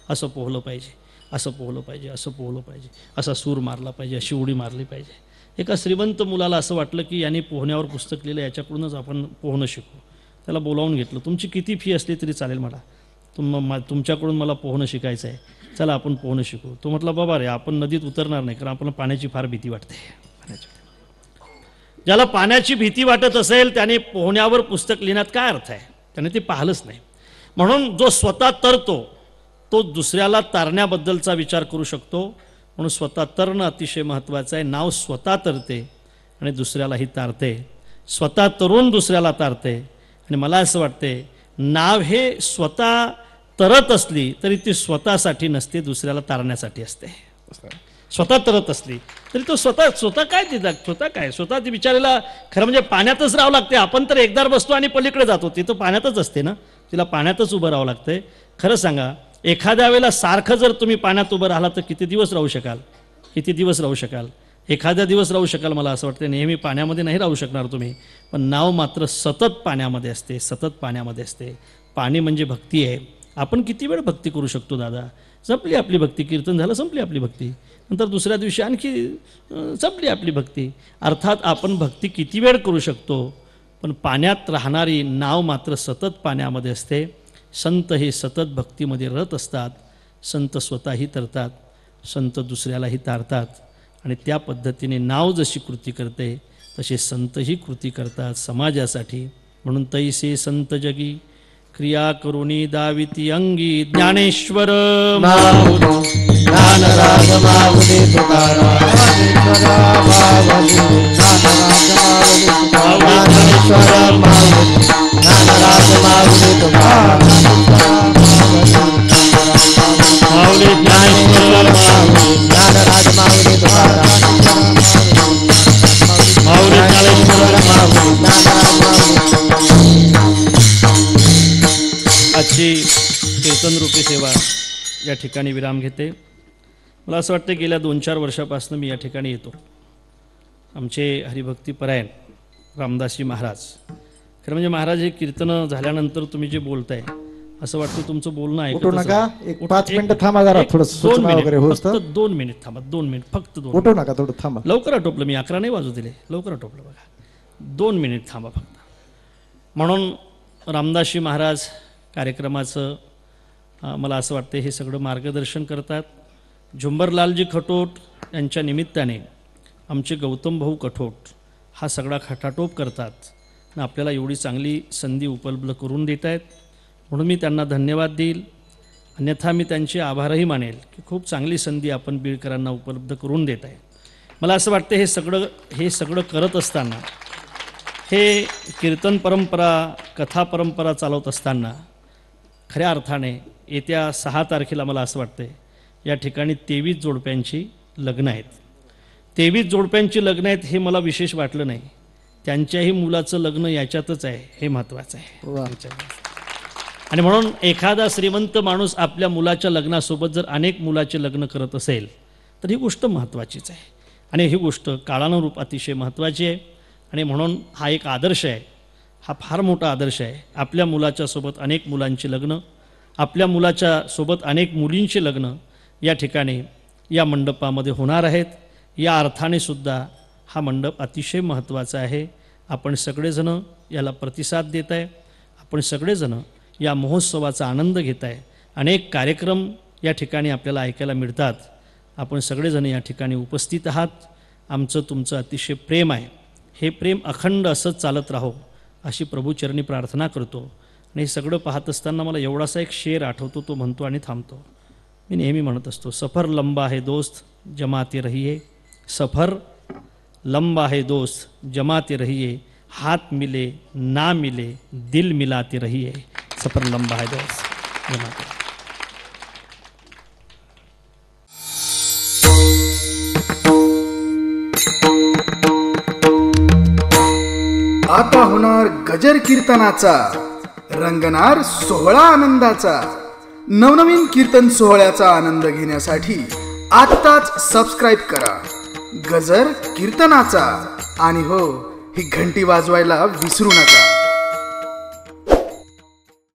असं पोहलं पाहिजे, असं पोहलं पाहिजे, असं पोहलं पाहिजे, असा सूर मारला पाहिजे, अशी उडी मारली पाहिजे. एका श्रीमंत मुलाला असं वाटलं की याने पोहण्यावर पुस्तक लिहिलं, याच्याकडूनच आपण पोहणं शिकू. त्याला बोलावून घेतलं. तुमची किती फी असली तरी चालेल मला, तुमच्याकडून मला पोहणं शिकायचं आहे, चला आपण पोहणं शिकू. तो म्हटला बाबा रे आपण नदीत उतरणार नाही, कारण आपल्याला पाण्याची फार भीती वाटते. ज्याला पाण्याची भीती वाटत असेल त्याने पोहण्यावर पुस्तक लिहिण्यात काय अर्थ आहे, त्याने ते पाहिलंच नाही. म्हणून जो स्वतः तरतो तो दुसऱ्याला तारण्याबद्दलचा विचार करू शकतो. म्हणून स्वतः तरणं अतिशय महत्त्वाचं आहे. नाव स्वतः तरते आणि दुसऱ्यालाही तारते, स्वतः तरुण दुसऱ्याला तारते. आणि मला असं वाटते नाव हे स्वतः तरत असली तरी ती स्वतःसाठी नसते, दुसऱ्याला तारण्यासाठी असते. स्वतः तरत असली तरी तो स्वतः काय देतात, स्वतः ती बिचारीला खरं म्हणजे पाण्यातच राहावं लागते. आपण तर एकदार बसतो आणि पलीकडे जातो, ती तर पाण्यातच असते ना, तिला पाण्यातच उभं राहावं लागतंय. खरं सांगा एखाद्या वेळेला सारखं जर तुम्ही पाण्यात उभं राहिला तर किती दिवस राहू शकाल, किती दिवस राहू शकाल. एखाद्या दिवस राहू शकाल, मला असं वाटतं नेहमी पाण्यामध्ये नाही राहू शकणार तुम्ही. पण नाव मात्र सतत पाण्यामध्ये असते, सतत पाण्यामध्ये असते. पाणी म्हणजे भक्ती आहे. आपण किती वेळ भक्ती करू शकतो दादा, संपली आपली भक्ती, कीर्तन झालं संपली आपली भक्ती, नंतर दुसऱ्या दिवशी आणखी संपली आपली भक्ती. अर्थात आपण भक्ती किती वेळ करू शकतो, पण पाण्यात राहणारी नाव मात्र सतत पाण्यामध्ये असते. संत हे सतत भक्तीमध्ये रत असतात. संत स्वतःही तरतात, संत दुसऱ्यालाही तारतात. आणि त्या पद्धतीने नाव जशी कृती करते तसे संतही कृती करतात समाजासाठी. म्हणून तैसे संत जगी क्रिया करुणी दाविती अंगी. ज्ञानेश्वर ज्ञानराज माऊली तुकाराम, ज्ञानेश्वर माऊली, ज्ञानराज माऊली तुकाराम, माऊली ज्ञानेश्वर माऊली, ज्ञानराज माऊली तुकाराम, माऊली ज्ञानेश्वर माऊली, ज्ञानराज माऊली. आजची कीर्तनरूपी सेवा या ठिकाणी विराम घेते. मला असं वाटतं गेल्या 2-4 वर्षापासून मी या ठिकाणी येतो. आमचे हरिभक्तीपरायण रामदासजी महाराज, खरं म्हणजे महाराज हे कीर्तनं झाल्यानंतर तुम्ही जे बोलताय असं वाटतं तुमचं बोलणं उठू ऐकत नका, एक 5 मिनिटं थांबा जरा, थोडं सूचना वगैरे होत. 2 मिनिट थांबा, 2 मिनिट फक्त 2. उठू नका, थोडं थांबा. लवकर आटोपलं, मी 11 नाही वाजू दिले, लवकर आटोपलं बघा. 2 मिनिट थांबा फक्त. म्हणून रामदासजी महाराज कार्यक्रमाचं मला असं वाटतं हे सगळं मार्गदर्शन करतात. झुंबरलालजी खटोट यांच्या निमित्ताने आमचे गौतम भाऊ कठोट हा सगळा खटाटोप करतात आणि आपल्याला एवढी चांगली संधी उपलब्ध करून देत आहेत. म्हणून मी त्यांना धन्यवाद देईल. अन्यथा मी त्यांचे आभारही मानेल की खूप चांगली संधी आपण बीडकरांना उपलब्ध करून देत आहे. मला असं वाटतं हे सगळं करत असताना, हे कीर्तन परंपरा, कथा परंपरा चालवत असताना खऱ्या अर्थाने येत्या 6 तारखेला मला असं वाटतं या ठिकाणी 23 जोडप्यांची लग्न आहेत. 23 जोडप्यांची लग्न आहेत हे मला विशेष वाटलं नाही. त्यांच्याही मुलाचं लग्न याच्यातच आहे हे महत्त्वाचं आहे. आणि म्हणून एखादा श्रीमंत माणूस आपल्या मुलाच्या लग्नासोबत जर अनेक मुलाचे लग्न करत असेल तर ही गोष्ट महत्त्वाचीच आहे आणि ही गोष्ट काळानुरूप अतिशय महत्त्वाची आहे. आणि म्हणून हा एक आदर्श आहे, हा फार मोठा आदर्श आहे. आपल्या मुलाच्या सोबत अनेक मुलांची लग्न, आपल्या मुलाच्या सोबत अनेक मुलींची लग्न या ठिकाणी या मंडपामध्ये होणार आहेत. या अर्थाने सुद्धा हा मंडप अतिशय महत्त्वाचा आहे. आपण सगळेजणं याला प्रतिसाद देत आहे, आपण सगळेजणं या महोत्सवाचा आनंद घेत आहे. अनेक कार्यक्रम या ठिकाणी आपल्याला ऐकायला मिळतात. आपण सगळेजण या ठिकाणी उपस्थित आहात. आमचं तुमचं अतिशय प्रेम आहे. हे प्रेम अखंड असंच चालत राहो अशी प्रभूचरणी प्रार्थना करतो. आणि हे सगळं पाहत असताना मला एवढासा एक शेर आठवतो, तो म्हणतो आणि थांबतो. मी नेहमी म्हणत असतो, सफर लंबा है दोस्त जमाते रहिए, सफर लंबा है दोस्त जमाते रहिए, हाथ मिले ना मिले दिल मिलाते रहिए, सफर लंबा है दोस्त जमाते. आता होणार गजर कीर्तनाचा, रंगणार सोहळा आनंदाचा. नवनवीन कीर्तन सोहळ्याचा आनंद घेण्यासाठी आत्ताच सबस्क्राईब करा गजर कीर्तनाचा. आणि हो, ही घंटी वाजवायला विसरू नका.